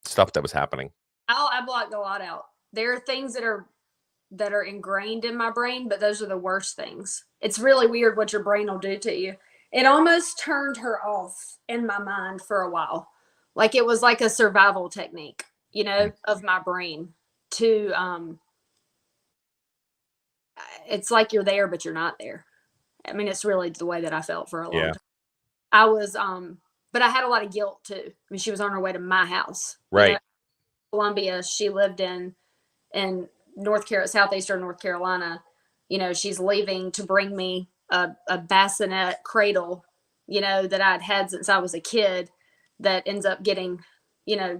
stuff that was happening. I blocked a lot out. There are things that are ingrained in my brain, but those are the worst things. It's really weird what your brain will do to you. It almost turned her off in my mind for a while. Like it was like a survival technique, of my brain to it's like you're there, but you're not there. I mean, it's really the way that I felt for a long time. I was but I had a lot of guilt too. I mean, she was on her way to my house. Right. Columbia, she lived in southeastern North Carolina. She's leaving to bring me a bassinet cradle, that I'd had since I was a kid, that ends up getting,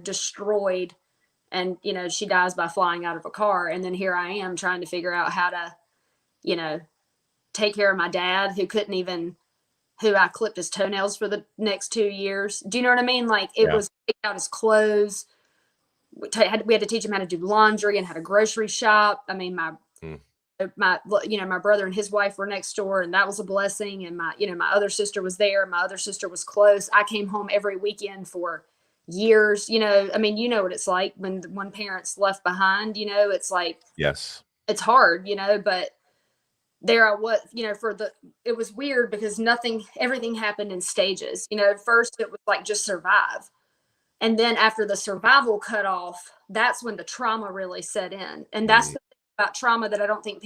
destroyed. And, she dies by flying out of a car. And then here I am trying to figure out how to, take care of my dad who I clipped his toenails for the next 2 years. Do you know what I mean? Like it was picking out his clothes. We had to teach him how to do laundry and how to grocery shop. I mean, my brother and his wife were next door, and that was a blessing. And my other sister was there. My other sister was close. I came home every weekend for years. I mean, what it's like when one parent's left behind. It's like, yes, it's hard. But there I was. It was weird because everything happened in stages. First it was like just survive. And then after the survival cut off, that's when the trauma really set in. And that's the thing about trauma that I don't think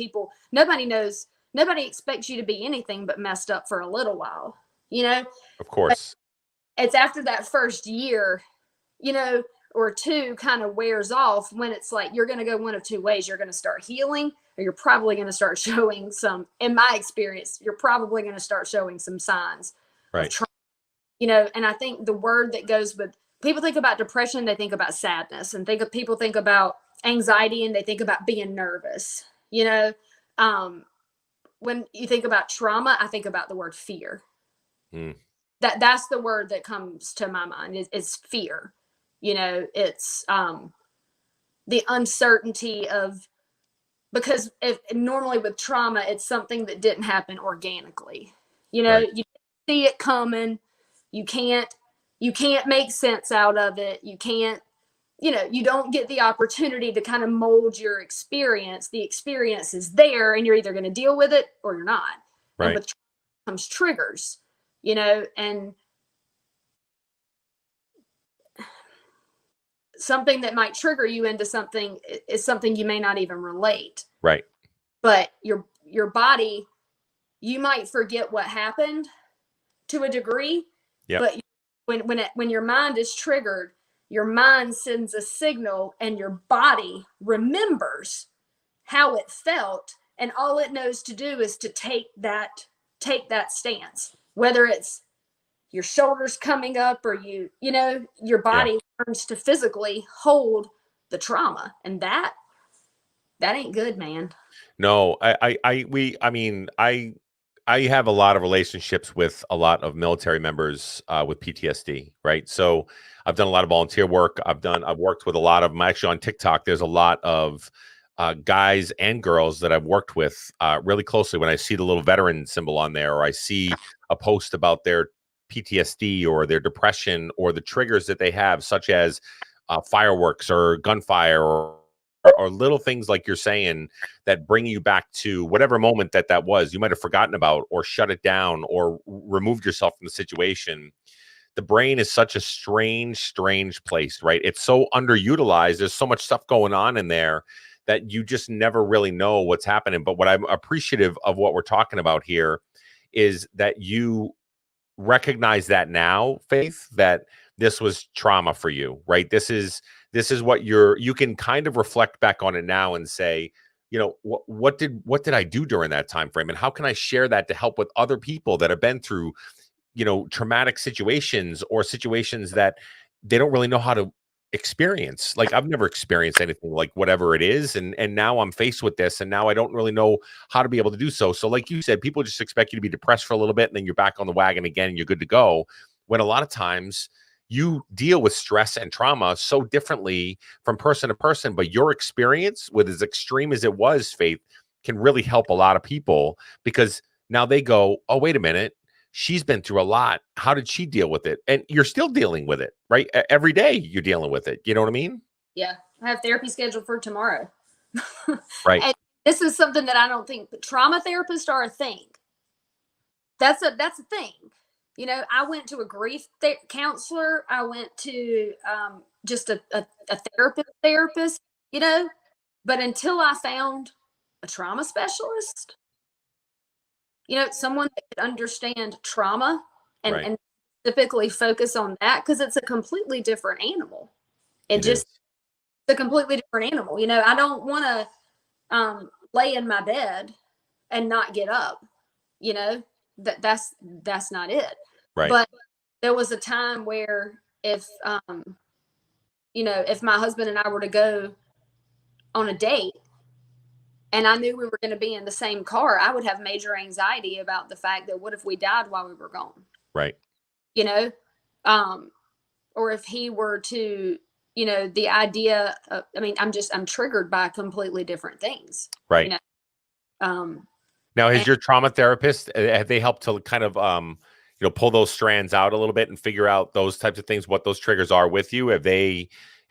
nobody knows. Nobody expects you to be anything but messed up for a little while, Of course. But it's after that first year, or two kind of wears off when it's like, you're going to go one of two ways. You're going to start healing, or you're probably going to start showing in my experience, you're probably going to start showing some signs of trauma, and I think the word that goes with, people think about depression, they think about sadness, and people think about anxiety, and they think about being nervous. When you think about trauma, I think about the word fear. That's the word that comes to my mind is fear. It's the uncertainty of, because normally with trauma, it's something that didn't happen organically. You see it coming, you can't make sense out of it. You can't, you don't get the opportunity to kind of mold your experience. The experience is there, and you're either going to deal with it or you're not. Right. And with comes triggers, and something that might trigger you into something is something you may not even relate. Right. But your body, you might forget what happened to a degree. Yep. But when your mind is triggered, your mind sends a signal, and your body remembers how it felt, and all it knows to do is to take that stance, whether it's your shoulders coming up or your body learns to physically hold the trauma, and that ain't good, man. No, I have a lot of relationships with a lot of military members with PTSD, right? So I've done a lot of volunteer work. I've worked with a lot of them. Actually, on TikTok, there's a lot of guys and girls that I've worked with really closely. When I see the little veteran symbol on there, or I see a post about their PTSD or their depression or the triggers that they have, such as fireworks or gunfire or little things like you're saying that bring you back to whatever moment that was, you might have forgotten about or shut it down or removed yourself from the situation. The brain is such a strange place, right? It's so underutilized. There's so much stuff going on in there that you just never really know what's happening. But what I'm appreciative of what we're talking about here is that you recognize that now, Faith, that this was trauma for you, right? This is what you can kind of reflect back on it now and say, what did I do during that time frame, and how can I share that to help with other people that have been through, traumatic situations or situations that they don't really know how to experience. Like I've never experienced anything like whatever it is, and now I'm faced with this, and now I don't really know how to be able to do so. So like you said, people just expect you to be depressed for a little bit, and then you're back on the wagon again and you're good to go, when a lot of times you deal with stress and trauma so differently from person to person, but your experience, with as extreme as it was, Faith, can really help a lot of people, because now they go, oh, wait a minute, she's been through a lot. How did she deal with it? And you're still dealing with it, right? Every day you're dealing with it. You know what I mean? Yeah. I have therapy scheduled for tomorrow. Right. And this is something that I don't think trauma therapists are a thing. That's a thing. You know, I went to a grief counselor. I went to just a therapist, you know, but until I found a trauma specialist, you know, someone that could understand trauma and specifically focus on that, because it's a completely different animal. It's a completely different animal. You know, I don't want to lay in my bed and not get up. You know, that's not it. Right. But there was a time where if you know, if my husband and I were to go on a date and I knew we were going to be in the same car, I would have major anxiety about the fact that what if we died while we were gone? Right. You know, or if he were to, you know, the idea of, I mean, I'm triggered by completely different things. Right. You know? Now, has your trauma therapist, have they helped to kind of, you know, pull those strands out a little bit and figure out those types of things, what those triggers are with you? Has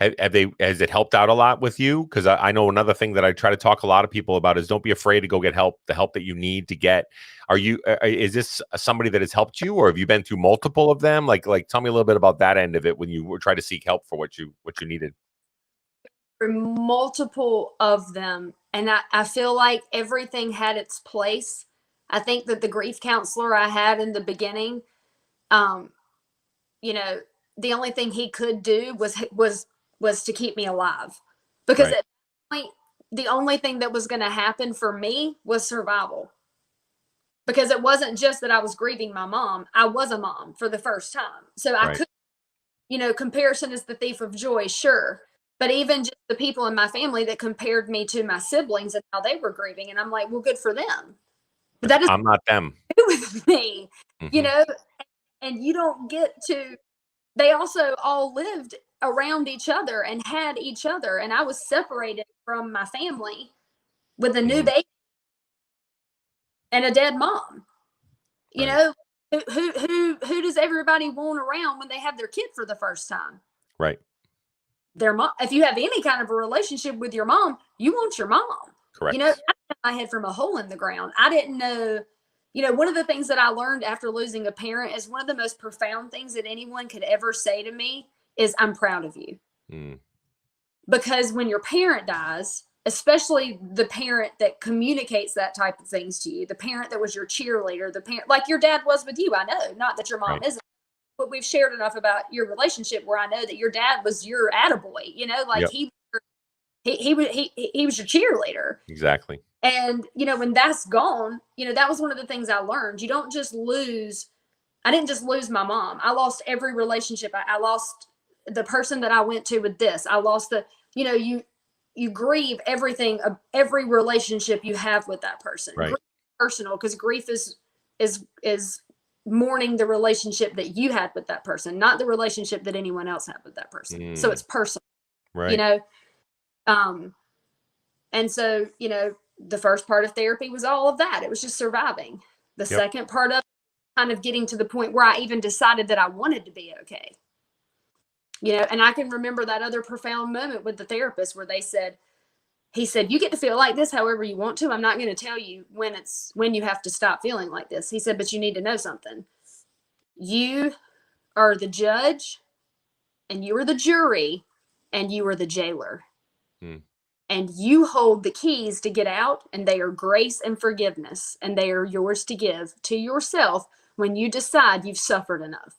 it helped out a lot with you? Because I know another thing that I try to talk a lot of people about is don't be afraid to go get help, the help that you need to get. Is this somebody that has helped you, or have you been through multiple of them? Like tell me a little bit about that end of it when you were trying to seek help for what you needed. For multiple of them. And I feel like everything had its place. I think that the grief counselor I had in the beginning, you know, the only thing he could do was to keep me alive, because at that point, the only thing that was going to happen for me was survival. Because it wasn't just that I was grieving my mom. I was a mom for the first time. So I could, you know, comparison is the thief of joy. Sure. But even just the people in my family that compared me to my siblings and how they were grieving. And I'm like, well, good for them. But that is I'm not them. With me, you know, and you don't get to, they also all lived around each other and had each other. And I was separated from my family with a new baby and a dead mom. You know, who does everybody want around when they have their kid for the first time? Right. Their mom. If you have any kind of a relationship with your mom, you want your mom. Correct. You know, I hit my head from a hole in the ground. I didn't know. You know, one of the things that I learned after losing a parent is one of the most profound things that anyone could ever say to me is, I'm proud of you. Because when your parent dies, especially the parent that communicates that type of things to you, the parent that was your cheerleader, the parent like your dad was with you. I know, not that your mom isn't, but we've shared enough about your relationship where I know that your dad was your attaboy, you know, like he was your cheerleader. Exactly. And, you know, when that's gone, you know, that was one of the things I learned. You don't just lose. I didn't just lose my mom. I lost every relationship. I lost the person that I went to with this. I lost you know, you grieve everything, every relationship you have with that person. Right. Grief is personal, because grief is mourning the relationship that you had with that person, not the relationship that anyone else had with that person. So it's personal. Right. You know, and so, you know, the first part of therapy was all of that. It was just surviving. The second part of kind of getting to the point where I even decided that I wanted to be okay. You know, and I can remember that other profound moment with the therapist where he said, you get to feel like this however you want to. I'm not going to tell you when you have to stop feeling like this. He said, but you need to know something. You are the judge and you are the jury and you are the jailer. And you hold the keys to get out, and they are grace and forgiveness, and they are yours to give to yourself when you decide you've suffered enough.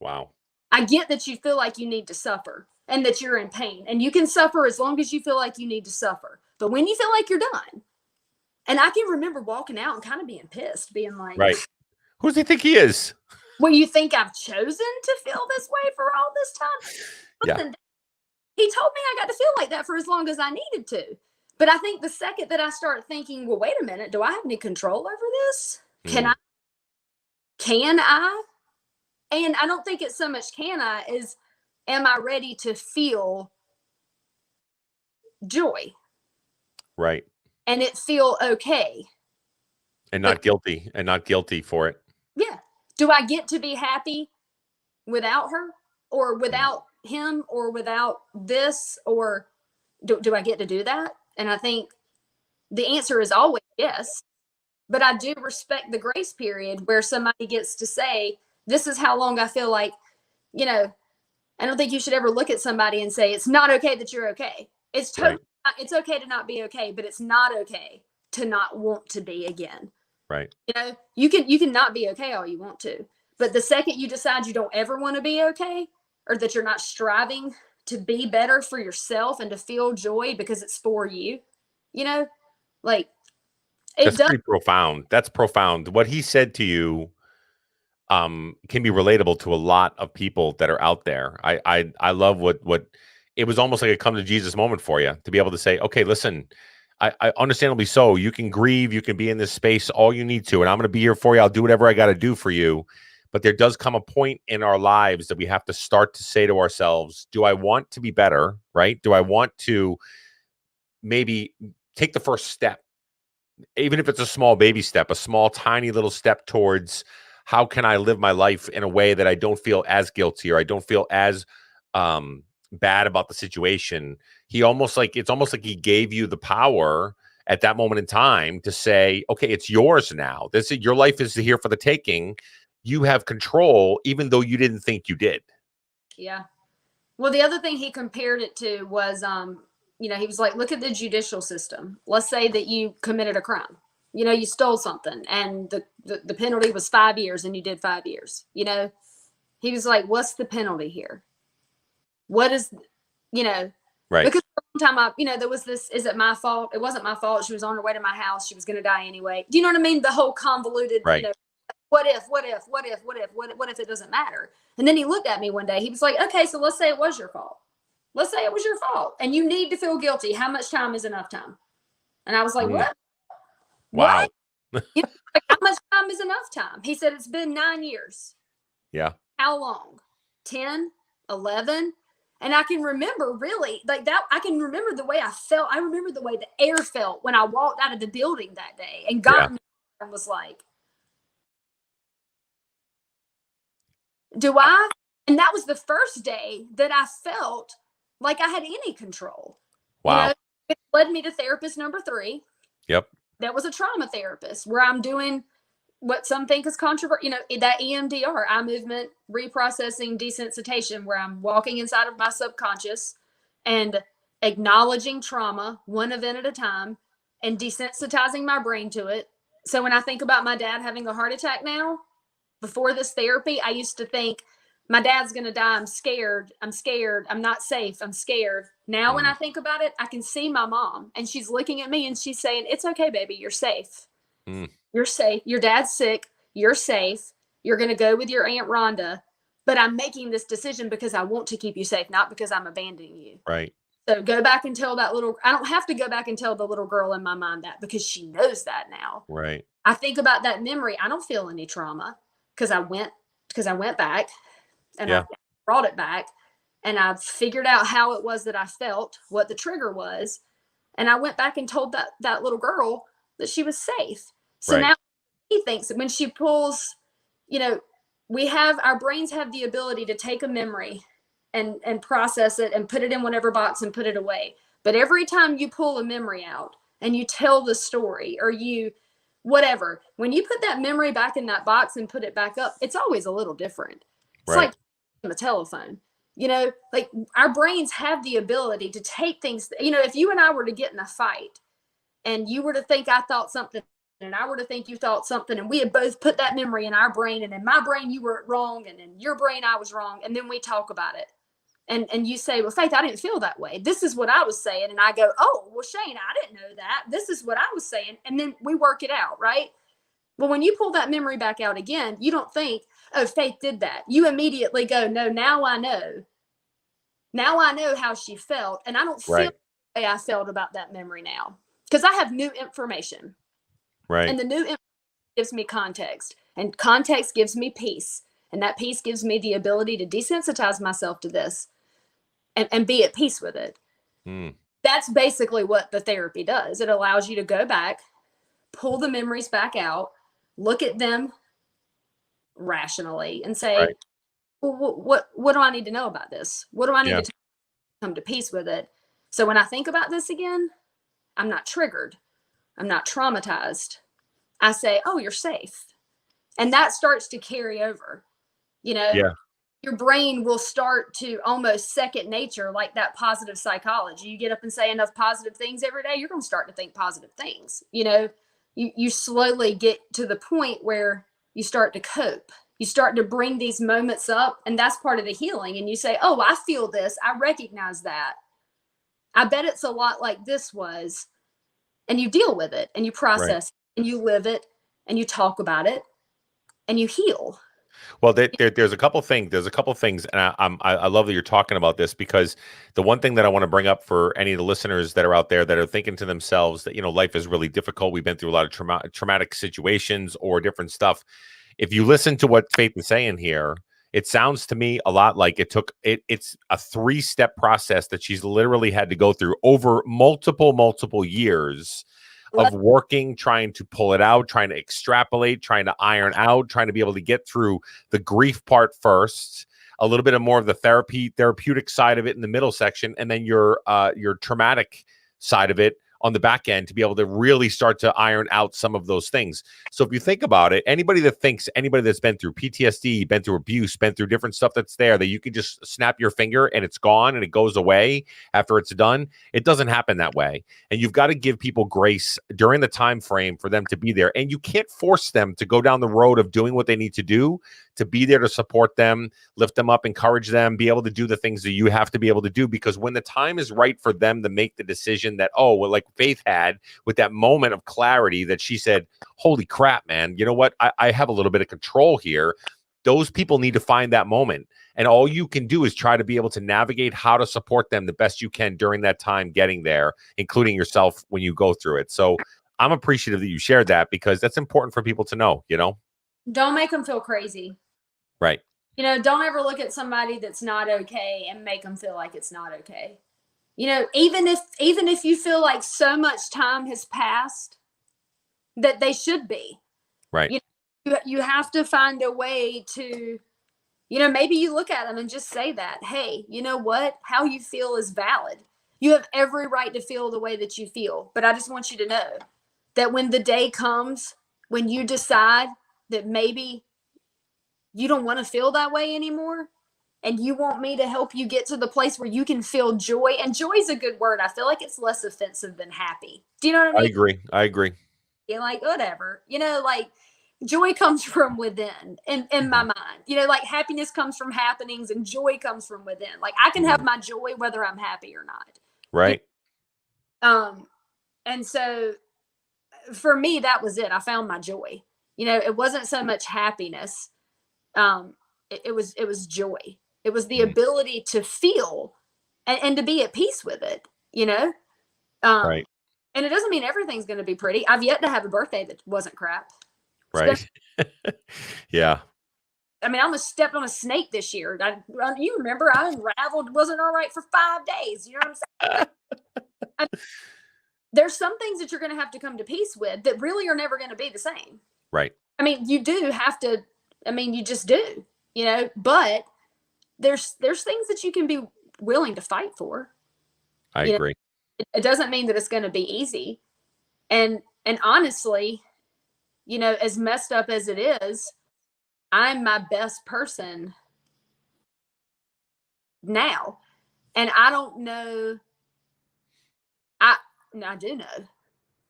Wow. I get that you feel like you need to suffer and that you're in pain, and you can suffer as long as you feel like you need to suffer. But when you feel like you're done, and I can remember walking out and kind of being pissed, being like, right. Who does he think he is? Well, you think I've chosen to feel this way for all this time? Listen, he told me I got to feel like that for as long as I needed to. But I think the second that I start thinking, well, wait a minute, do I have any control over this? Can I And I don't think it's so much am I ready to feel joy Right. and it feel okay? And not guilty for it. Yeah. Do I get to be happy without her or without him or without this? Or do I get to do that? And I think the answer is always yes. But I do respect the grace period where somebody gets to say, this is how long I feel like, I don't think you should ever look at somebody and say, it's not okay that you're okay. It's totally, it's okay to not be okay, but it's not okay to not want to be again. Right. You can not be okay all you want to, but the second you decide you don't ever want to be okay, or that you're not striving to be better for yourself and to feel joy because it's for you, like that's pretty profound. That's profound. What he said to you can be relatable to a lot of people that are out there. I love what it was almost like a come to Jesus moment for you to be able to say, okay, listen, I understandably so. You can grieve, you can be in this space all you need to, and I'm going to be here for you. I'll do whatever I got to do for you. But there does come a point in our lives that we have to start to say to ourselves, do I want to be better? Right? Do I want to maybe take the first step? Even if it's a small baby step, a small, tiny little step towards how can I live my life in a way that I don't feel as guilty or I don't feel as bad about the situation. It's almost like he gave you the power at that moment in time to say, okay, it's yours now. Your life is here for the taking. You have control, even though you didn't think you did. Yeah. Well, the other thing he compared it to was, he was like, look at the judicial system. Let's say that you committed a crime. You stole something and the penalty was 5 years and you did 5 years. He was like, what's the penalty here? What is, right? Because for a long time, there was this, is it my fault? It wasn't my fault. She was on her way to my house. She was going to die anyway. Do you know what I mean? The whole convoluted, right. What if it doesn't matter? And then he looked at me one day. He was like, okay, so let's say it was your fault. Let's say it was your fault and you need to feel guilty. How much time is enough time? And I was like, what? Wow. What? How much time is enough time? He said, it's been 9 years. Yeah. How long? 10, 11? And I can remember really like that. I can remember the way I felt. I remember the way the air felt when I walked out of the building that day and got me and was like, and that was the first day that I felt like I had any control. Wow. It led me to therapist number 3. Yep. That was a trauma therapist where I'm doing what some think is controversial, that EMDR, eye movement, reprocessing, desensitization, where I'm walking inside of my subconscious and acknowledging trauma one event at a time and desensitizing my brain to it. So when I think about my dad having a heart attack now, before this therapy, I used to think my dad's going to die. I'm scared. I'm not safe. I'm scared. Now, when I think about it, I can see my mom and she's looking at me and she's saying, it's okay, baby. You're safe. You're safe. Your dad's sick. You're safe. You're going to go with your Aunt Rhonda, but I'm making this decision because I want to keep you safe, not because I'm abandoning you. Right. So go back and tell I don't have to go back and tell the little girl in my mind that because she knows that now. Right. I think about that memory. I don't feel any trauma because I went back and I brought it back and I figured out how it was that I felt, what the trigger was. And I went back and told that little girl that she was safe. So now he thinks that when she pulls, our brains have the ability to take a memory and process it and put it in whatever box and put it away. But every time you pull a memory out and you tell the story or whatever, when you put that memory back in that box and put it back up, it's always a little different. It's like on the telephone, like our brains have the ability to take things, if you and I were to get in a fight and you were to think I thought something and I were to think you thought something and we had both put that memory in our brain and in my brain you were wrong and in your brain I was wrong. And then we talk about it. And you say, well, Faith, I didn't feel that way. This is what I was saying. And I go, oh, well, Shane, I didn't know that. This is what I was saying. And then we work it out, right? Well, when you pull that memory back out again, you don't think, oh, Faith did that. You immediately go, no, now I know. Now I know how she felt. And I don't feel the way I felt about that memory now because I have new information. Right. And the new information gives me context and context gives me peace. And that peace gives me the ability to desensitize myself to this and be at peace with it. Mm. That's basically what the therapy does. It allows you to go back, pull the memories back out, look at them rationally, and say, Right. well, what do I need to know about this? What do I need to come to peace with it? So when I think about this again, I'm not triggered. I'm not traumatized. I say, oh, you're safe. And that starts to carry over. You know, Yeah. your brain will start to almost second nature, like that positive psychology. You get up and say enough positive things every day, you're going to start to think positive things. You know, you slowly get to the point where you start to cope. You start to bring these moments up, and that's part of the healing. And you say, oh, I feel this. I recognize that. I bet it's a lot like this was. And you deal with it and you process and you live it and you talk about it and you heal. Well, there's a couple things. There's a couple things, and I love that you're talking about this, because the one thing that I want to bring up for any of the listeners that are out there that are thinking to themselves that, you know, life is really difficult. We've been through a lot of traumatic situations or different stuff. If you listen to what Faith is saying here, it sounds to me a lot like it's a 3-step process that she's literally had to go through over multiple years of working, trying to pull it out, trying to extrapolate, trying to iron out, trying to be able to get through the grief part first, a little bit of more of the therapeutic side of it in the middle section, and then your traumatic side of it on the back end to be able to really start to iron out some of those things. So if you think about it, anybody that's been through PTSD, been through abuse, been through different stuff that's there that you can just snap your finger and it's gone and it goes away after it's done, it doesn't happen that way. And you've got to give people grace during the time frame for them to be there. And you can't force them to go down the road of doing what they need to do, to be there to support them, lift them up, encourage them, be able to do the things that you have to be able to do. Because when the time is right for them to make the decision that, oh, well, like Faith had with that moment of clarity that she said, holy crap, man, you know what? I have a little bit of control here. Those people need to find that moment. And all you can do is try to be able to navigate how to support them the best you can during that time getting there, including yourself when you go through it. So I'm appreciative that you shared that, because that's important for people to know, you know? Don't make them feel crazy. Right. You know, don't ever look at somebody that's not okay and make them feel like it's not okay. You know, even if you feel like so much time has passed that they should be. Right. You have to find a way to, you know, maybe you look at them and just say that, hey, you know what? How you feel is valid. You have every right to feel the way that you feel. But I just want you to know that when the day comes, when you decide that maybe you don't want to feel that way anymore, and you want me to help you get to the place where you can feel joy. And joy is a good word. I feel like it's less offensive than happy. Do you know what I mean? I agree. You're like, whatever. You know, like joy comes from within in my mind. You know, like happiness comes from happenings and joy comes from within. Like I can have my joy whether I'm happy or not. Right. And so for me, that was it. I found my joy. You know, it wasn't so much happiness. It was joy. It was the ability to feel and to be at peace with it, you know? Right. And it doesn't mean everything's going to be pretty. I've yet to have a birthday that wasn't crap. Right. Yeah. I mean, I almost stepped on a snake this year. You remember, I unraveled, wasn't all right for 5 days. You know what I'm saying? There's some things that you're going to have to come to peace with that really are never going to be the same. Right. I mean, you do have to, I mean, you just do, you know, but there's things that you can be willing to fight for. I agree. It doesn't mean that it's going to be easy. And honestly, you know, as messed up as it is, I'm my best person now. And I don't know. I do know.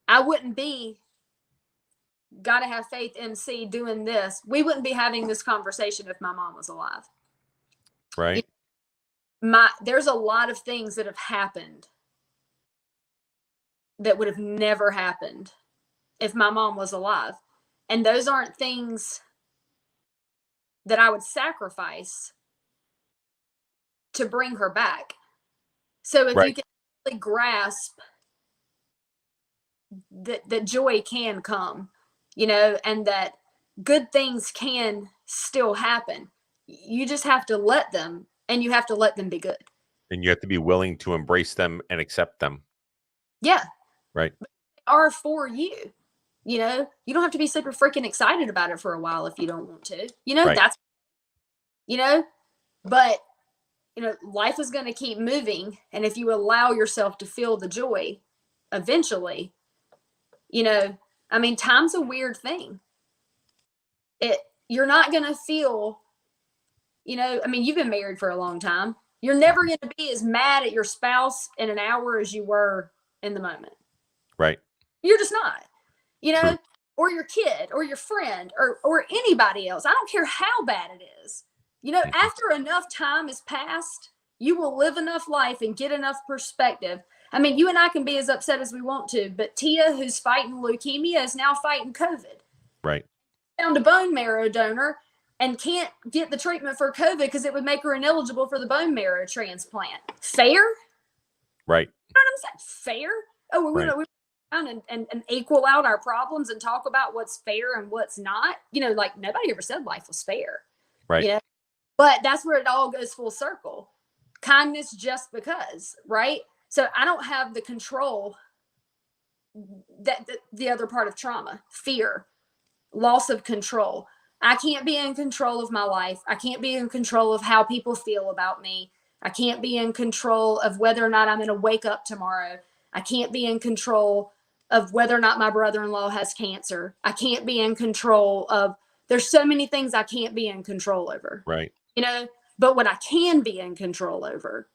I wouldn't be Gotta Have Faith MC doing this. We wouldn't be having this conversation if my mom was alive. Right. There's a lot of things that have happened that would have never happened if my mom was alive. And those aren't things that I would sacrifice to bring her back. So if you can really grasp that joy can come, you know, and that good things can still happen. You just have to let them, and you have to let them be good. And you have to be willing to embrace them and accept them. Yeah. Right. But they are for you. You know, you don't have to be super freaking excited about it for a while if you don't want to. You know, right. that's, you know, but, you know, life is going to keep moving. And if you allow yourself to feel the joy, eventually, you know, I mean, time's a weird thing. You're not going to feel, you know, I mean, you've been married for a long time. You're never going to be as mad at your spouse in an hour as you were in the moment. Right. You're just not, you know, True. or your kid or your friend or anybody else. I don't care how bad it is. You know, after enough time has passed, you will live enough life and get enough perspective. I mean, you and I can be as upset as we want to, but Tia, who's fighting leukemia, is now fighting COVID. Right. Found a bone marrow donor and can't get the treatment for COVID because it would make her ineligible for the bone marrow transplant. Fair? Right. You know what I'm saying? Fair? Oh, we down and equal out our problems and talk about what's fair and what's not. You know, like nobody ever said life was fair. Right. You know? But that's where it all goes full circle. Kindness just because, right? So I don't have the control that the other part of trauma, fear, loss of control. I can't be in control of my life. I can't be in control of how people feel about me. I can't be in control of whether or not I'm going to wake up tomorrow. I can't be in control of whether or not my brother-in-law has cancer. I can't be in control of, there's so many things I can't be in control over. Right. You know, but what I can be in control over.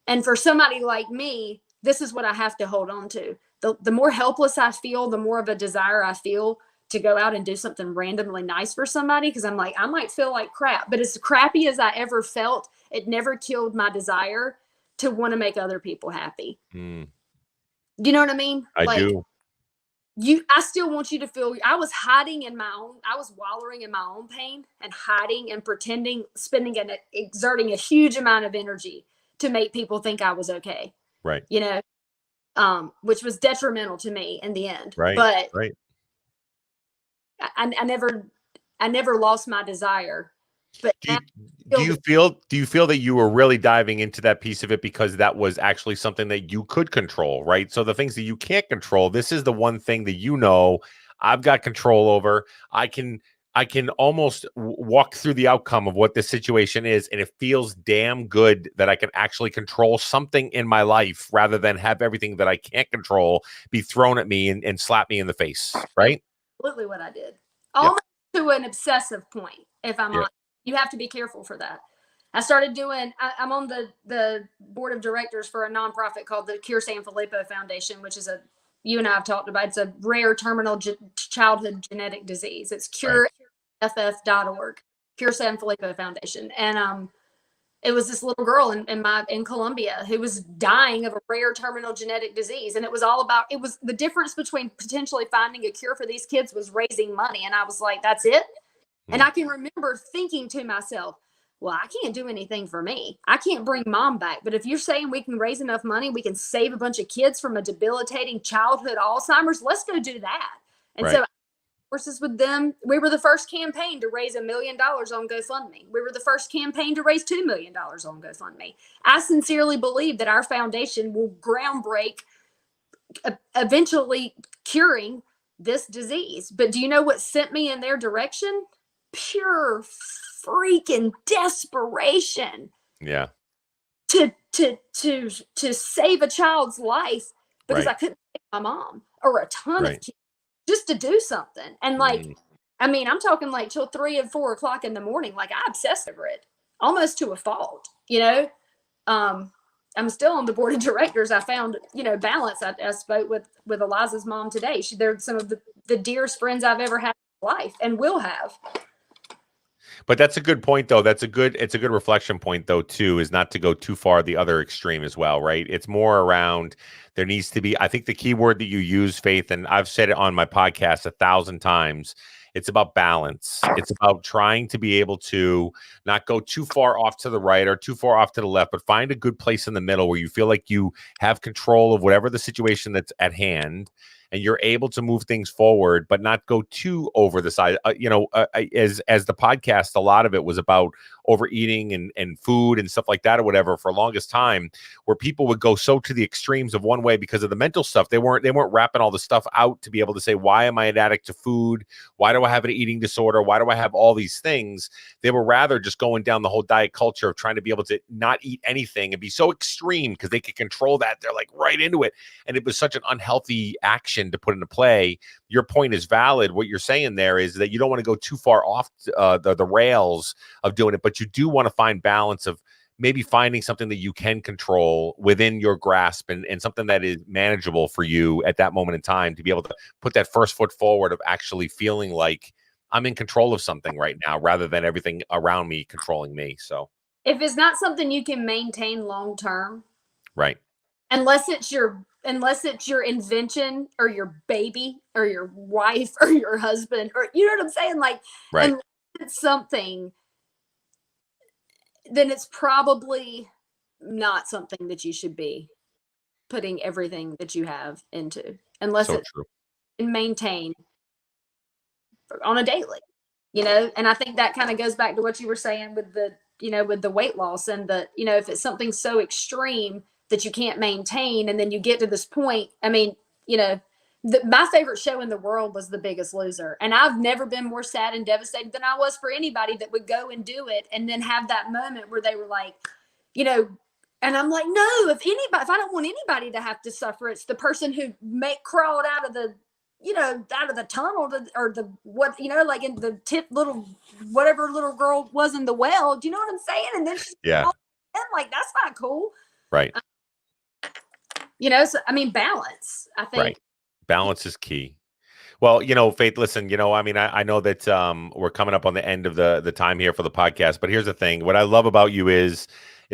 And for somebody like me, this is what I have to hold on to. The more helpless I feel, the more of a desire I feel to go out and do something randomly nice for somebody. Because I'm like, I might feel like crap, but as crappy as I ever felt, it never killed my desire to want to make other people happy. Do you know what I mean? I do. I still want you to feel, I was hiding in I was wallowing in my own pain and hiding and pretending, spending and exerting a huge amount of energy to make people think I was okay. Right. You know, which was detrimental to me in the end. Right. But right. I never lost my desire. But do you feel that you were really diving into that piece of it because that was actually something that you could control, right? So the things that you can't control, this is the one thing that, you know, I've got control over. I can almost walk through the outcome of what this situation is, and it feels damn good that I can actually control something in my life rather than have everything that I can't control be thrown at me and slap me in the face, right? Absolutely what I did. Almost to an obsessive point, if I'm honest. You have to be careful for that. I started doing, I'm on the board of directors for a nonprofit called the Cure Sanfilippo Foundation, which is you and I have talked about, it's a rare terminal childhood genetic disease. It's cureff.org, Cure Sanfilippo Foundation. And it was this little girl in Colombia who was dying of a rare terminal genetic disease. And it was the difference between potentially finding a cure for these kids was raising money. And I was like, that's it? And I can remember thinking to myself, well, I can't do anything for me. I can't bring mom back. But if you're saying we can raise enough money, we can save a bunch of kids from a debilitating childhood Alzheimer's, let's go do that. And so courses with them, we were the first campaign to raise $1 million on GoFundMe. We were the first campaign to raise $2 million on GoFundMe. I sincerely believe that our foundation will groundbreak eventually curing this disease. But do you know what sent me in their direction? Pure freaking desperation. Yeah. To save a child's life because I couldn't save my mom or a ton of kids just to do something. And like, I mean, I'm talking like till 3 and 4 o'clock in the morning. Like I obsessed over it almost to a fault, you know? I'm still on the board of directors. I found, you know, balance. I spoke with Eliza's mom today. They're some of the dearest friends I've ever had in life and will have. But that's a good point, though. It's a good reflection point, though, too, is not to go too far the other extreme as well, right? It's more around there needs to be, I think the key word that you use, Faith, and I've said it on my podcast 1,000 times, it's about balance. It's about trying to be able to not go too far off to the right or too far off to the left, but find a good place in the middle where you feel like you have control of whatever the situation that's at hand, and you're able to move things forward, but not go too over the side. As the podcast, a lot of it was about overeating and food and stuff like that or whatever for the longest time, where people would go so to the extremes of one way because of the mental stuff. They weren't wrapping all the stuff out to be able to say, why am I an addict to food? Why do I have an eating disorder? Why do I have all these things? They were rather just going down the whole diet culture of trying to be able to not eat anything and be so extreme because they could control that. They're like right into it. And it was such an unhealthy action to put into play. Your point is valid. What you're saying there is that you don't want to go too far off the rails of doing it, but you do want to find balance of maybe finding something that you can control within your grasp and something that is manageable for you at that moment in time to be able to put that first foot forward of actually feeling like I'm in control of something right now rather than everything around me controlling me. So if it's not something you can maintain long term, right. Unless it's your invention or your baby or your wife or your husband, or you know what I'm saying? Like, right. Unless it's something, then it's probably not something that you should be putting everything that you have into, unless So it's true. maintained on a daily, you know. And I think that kind of goes back to what you were saying with the, you know, with the weight loss and the, you know, if it's something so extreme that you can't maintain, and then you get to this point. I mean, you know, my favorite show in the world was The Biggest Loser, and I've never been more sad and devastated than I was for anybody that would go and do it and then have that moment where they were like, you know, and I'm like, no, if I don't want anybody to have to suffer, it's the person who crawled out of the, you know, out of the tunnel or the, what, you know, like in the tip little, whatever little girl was in the well. Do you know what I'm saying? And then she's like, that's not cool. Right. You know, so I mean, balance, I think. Right. Balance is key. Well, you know, Faith, listen, you know, I mean, I know that we're coming up on the end of the time here for the podcast, but here's the thing. What I love about you is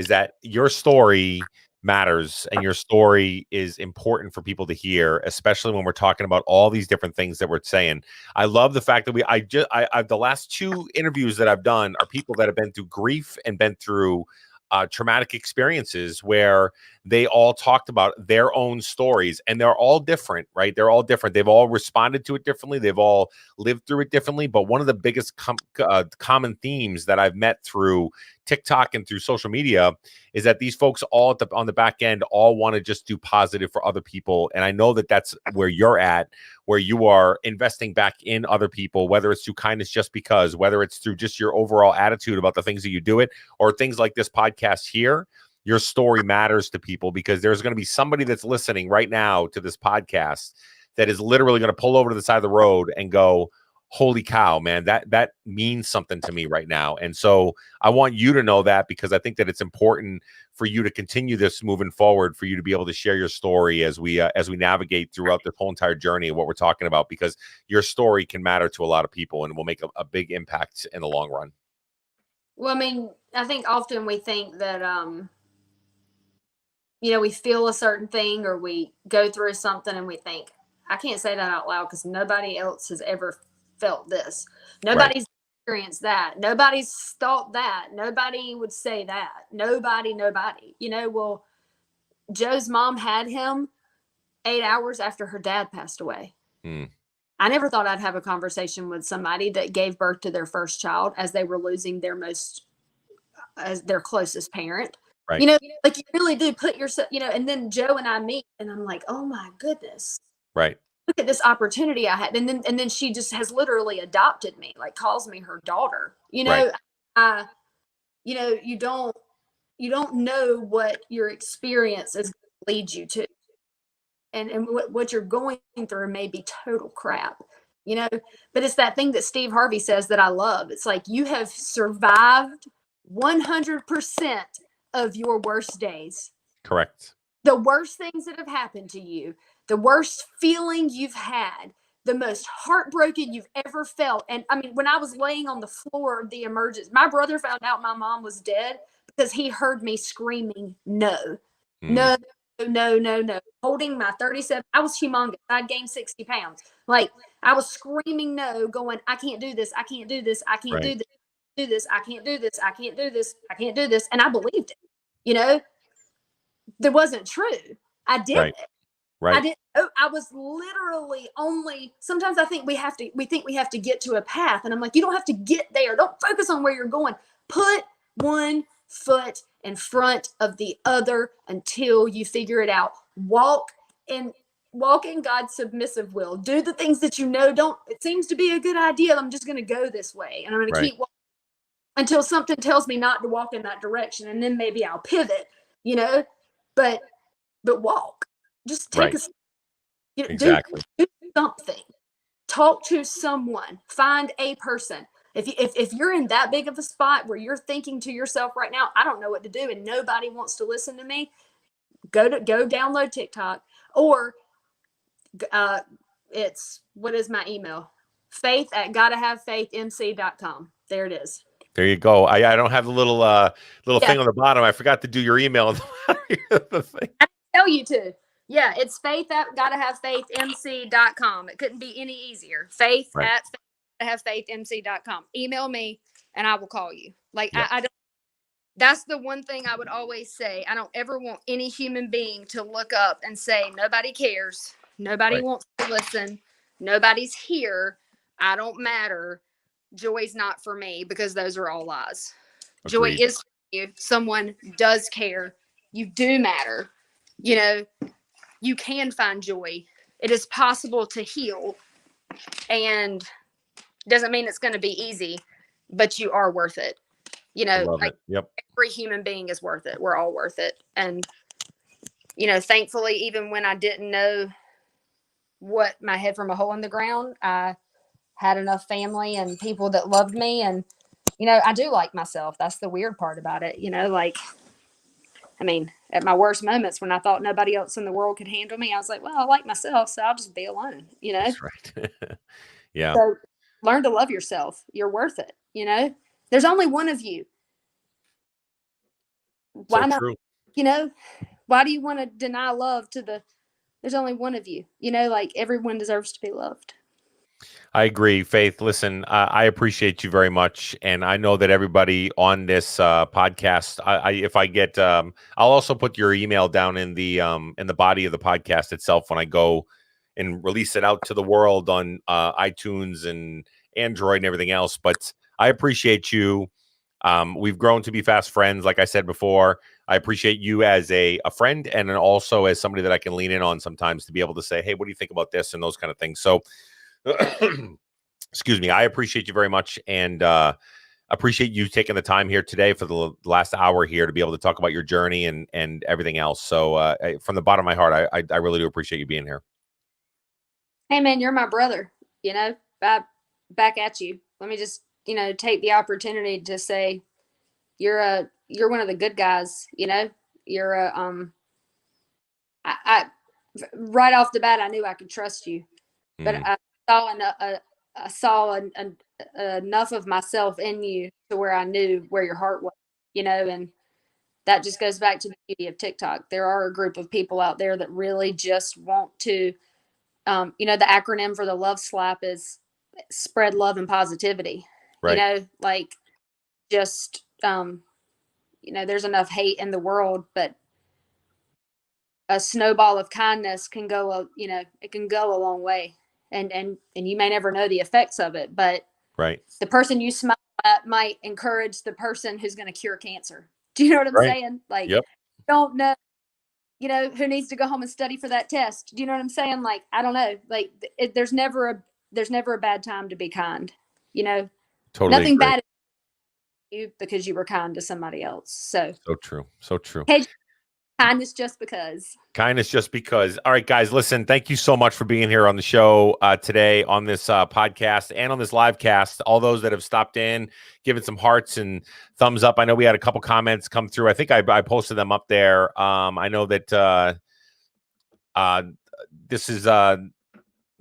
that your story matters and your story is important for people to hear, especially when we're talking about all these different things that we're saying. I love the fact that I the last 2 interviews that I've done are people that have been through grief and been through traumatic experiences where they all talked about their own stories, and they're all different, right? They're all different. They've all responded to it differently. They've all lived through it differently. But one of the biggest common themes that I've met through TikTok and through social media is that these folks all on the back end all want to just do positive for other people. And I know that that's where you're at, where you are investing back in other people, whether it's through kindness just because, whether it's through just your overall attitude about the things that you do it, or things like this podcast here. Your story matters to people because there's going to be somebody that's listening right now to this podcast that is literally going to pull over to the side of the road and go, holy cow, man, that means something to me right now. And so I want you to know that, because I think that it's important for you to continue this moving forward, for you to be able to share your story as we navigate throughout this whole entire journey of what we're talking about, because your story can matter to a lot of people and will make a big impact in the long run. Well, I mean, I think often we think that, you know, we feel a certain thing or we go through something and we think, I can't say that out loud because nobody else has ever felt this. Nobody's experienced that. Nobody's thought that. Nobody would say that. Nobody. You know, well, Joe's mom had him 8 hours after her dad passed away. I never thought I'd have a conversation with somebody that gave birth to their first child as they were losing as their closest parent. Right. You know, like you really do put yourself, you know, and then Joe and I meet and I'm like, oh my goodness. Right. Look at this opportunity I had. And then she just has literally adopted me, like calls me her daughter. You know, you know, you don't know what your experience is going to lead you to. And what you're going through may be total crap, you know, but it's that thing that Steve Harvey says that I love. It's like, you have survived 100% of your worst days. Correct. The worst things that have happened to you, the worst feeling you've had, the most heartbroken you've ever felt. And I mean, when I was laying on the floor of the emergency, my brother found out my mom was dead because he heard me screaming, no, holding my 37. I was humongous. I'd gained 60 pounds. Like, I was screaming no, going, I can't do this. I can't do this. I can't do this. I can't do this. I can't do this. I can't do this. And I believed it. You know, that wasn't true. I did it. Right. I didn't. I was literally only. Sometimes I think we think we have to get to a path, and I'm like, you don't have to get there. Don't focus on where you're going. Put one foot in front of the other until you figure it out. Walk in God's submissive will. Do the things that you know it seems to be a good idea. I'm just going to go this way, and I'm going to keep walking until something tells me not to walk in that direction, and then maybe I'll pivot, but walk. Just take exactly. do something. Talk to someone. Find a person. If you're in that big of a spot where you're thinking to yourself right now, I don't know what to do and nobody wants to listen to me, go download TikTok, or what is my email? faith@gottahavefaithmc.com. There it is. There you go. I don't have the little thing on the bottom. I forgot to do your email. I didn't tell you to. Yeah, it's faith@gottahavefaithmc.com. It couldn't be any easier. faith@gottahavefaithmc.com. Email me and I will call you. Like, I don't. That's the one thing I would always say. I don't ever want any human being to look up and say, nobody cares. Nobody wants to listen. Nobody's here. I don't matter. Joy's not for me, because those are all lies. Agreed. Joy is for you. Someone does care. You do matter. You can find joy. It is possible to heal, and doesn't mean it's going to be easy, but you are worth it. Every human being is worth it. We're all worth it. And, thankfully, even when I didn't know what my head from a hole in the ground, I had enough family and people that loved me. And, I do like myself. That's the weird part about it. At my worst moments, when I thought nobody else in the world could handle me, I was like, well, I like myself, so I'll just be alone, That's right. Yeah. So learn to love yourself. You're worth it. There's only one of you. Why not? True. Why do you want to deny love there's only one of you, everyone deserves to be loved. I agree, Faith. Listen, I appreciate you very much, and I know that everybody on this podcast, if I get, I'll also put your email down in the body of the podcast itself when I go and release it out to the world on iTunes and Android and everything else. But I appreciate you. We've grown to be fast friends, like I said before. I appreciate you as a friend, and then also as somebody that I can lean in on sometimes to be able to say, hey, what do you think about this, and those kind of things. So excuse me, I appreciate you very much, and appreciate you taking the time here today for the last hour here to be able to talk about your journey and everything else. So from the bottom of my heart, I really do appreciate you being here. Hey man, you're my brother, back at you. Let me just, take the opportunity to say you're one of the good guys, you're I right off the bat, I knew I could trust you, but I saw enough of myself in you to where I knew where your heart was, and that just goes back to the beauty of TikTok. There are a group of people out there that really just want to, the acronym for the love slap is spread love and positivity, right. There's enough hate in the world, but a snowball of kindness can go, it can go a long way. And you may never know the effects of it, but the person you smile at might encourage the person who's going to cure cancer. Do you know what I'm saying? Don't know, who needs to go home and study for that test. Do you know what I'm saying? I don't know. There's never a bad time to be kind. Totally nothing agree. bad you because you were kind to somebody else. So true. So true. Hey, kindness just because. Kindness just because. All right, guys, listen, thank you so much for being here on the show today, on this podcast and on this live cast. All those that have stopped in, given some hearts and thumbs up. I know we had a couple comments come through. I think I posted them up there. I know that this is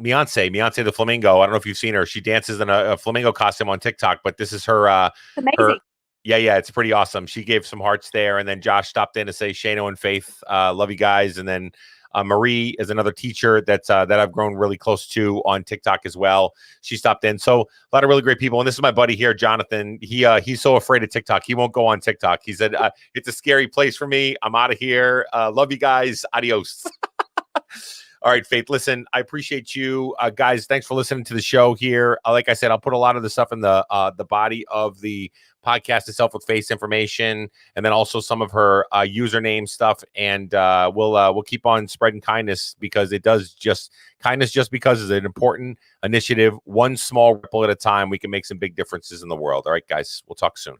Beyonce the Flamingo. I don't know if you've seen her. She dances in a flamingo costume on TikTok, but this is her. Amazing. Yeah, it's pretty awesome. She gave some hearts there, and then Josh stopped in to say, Shano and Faith, love you guys. And then Marie is another teacher that I've grown really close to on TikTok as well. She stopped in. So a lot of really great people. And this is my buddy here, Jonathan. He's so afraid of TikTok. He won't go on TikTok. He said, it's a scary place for me. I'm out of here. Love you guys. Adios. All All right, Faith, listen, I appreciate you guys. Thanks for listening to the show here. Like I said, I'll put a lot of the stuff in the body of the podcast itself with Faith's information, and then also some of her username stuff. And we'll keep on spreading kindness, because kindness just because is an important initiative. One small ripple at a time, we can make some big differences in the world. All right, guys, we'll talk soon.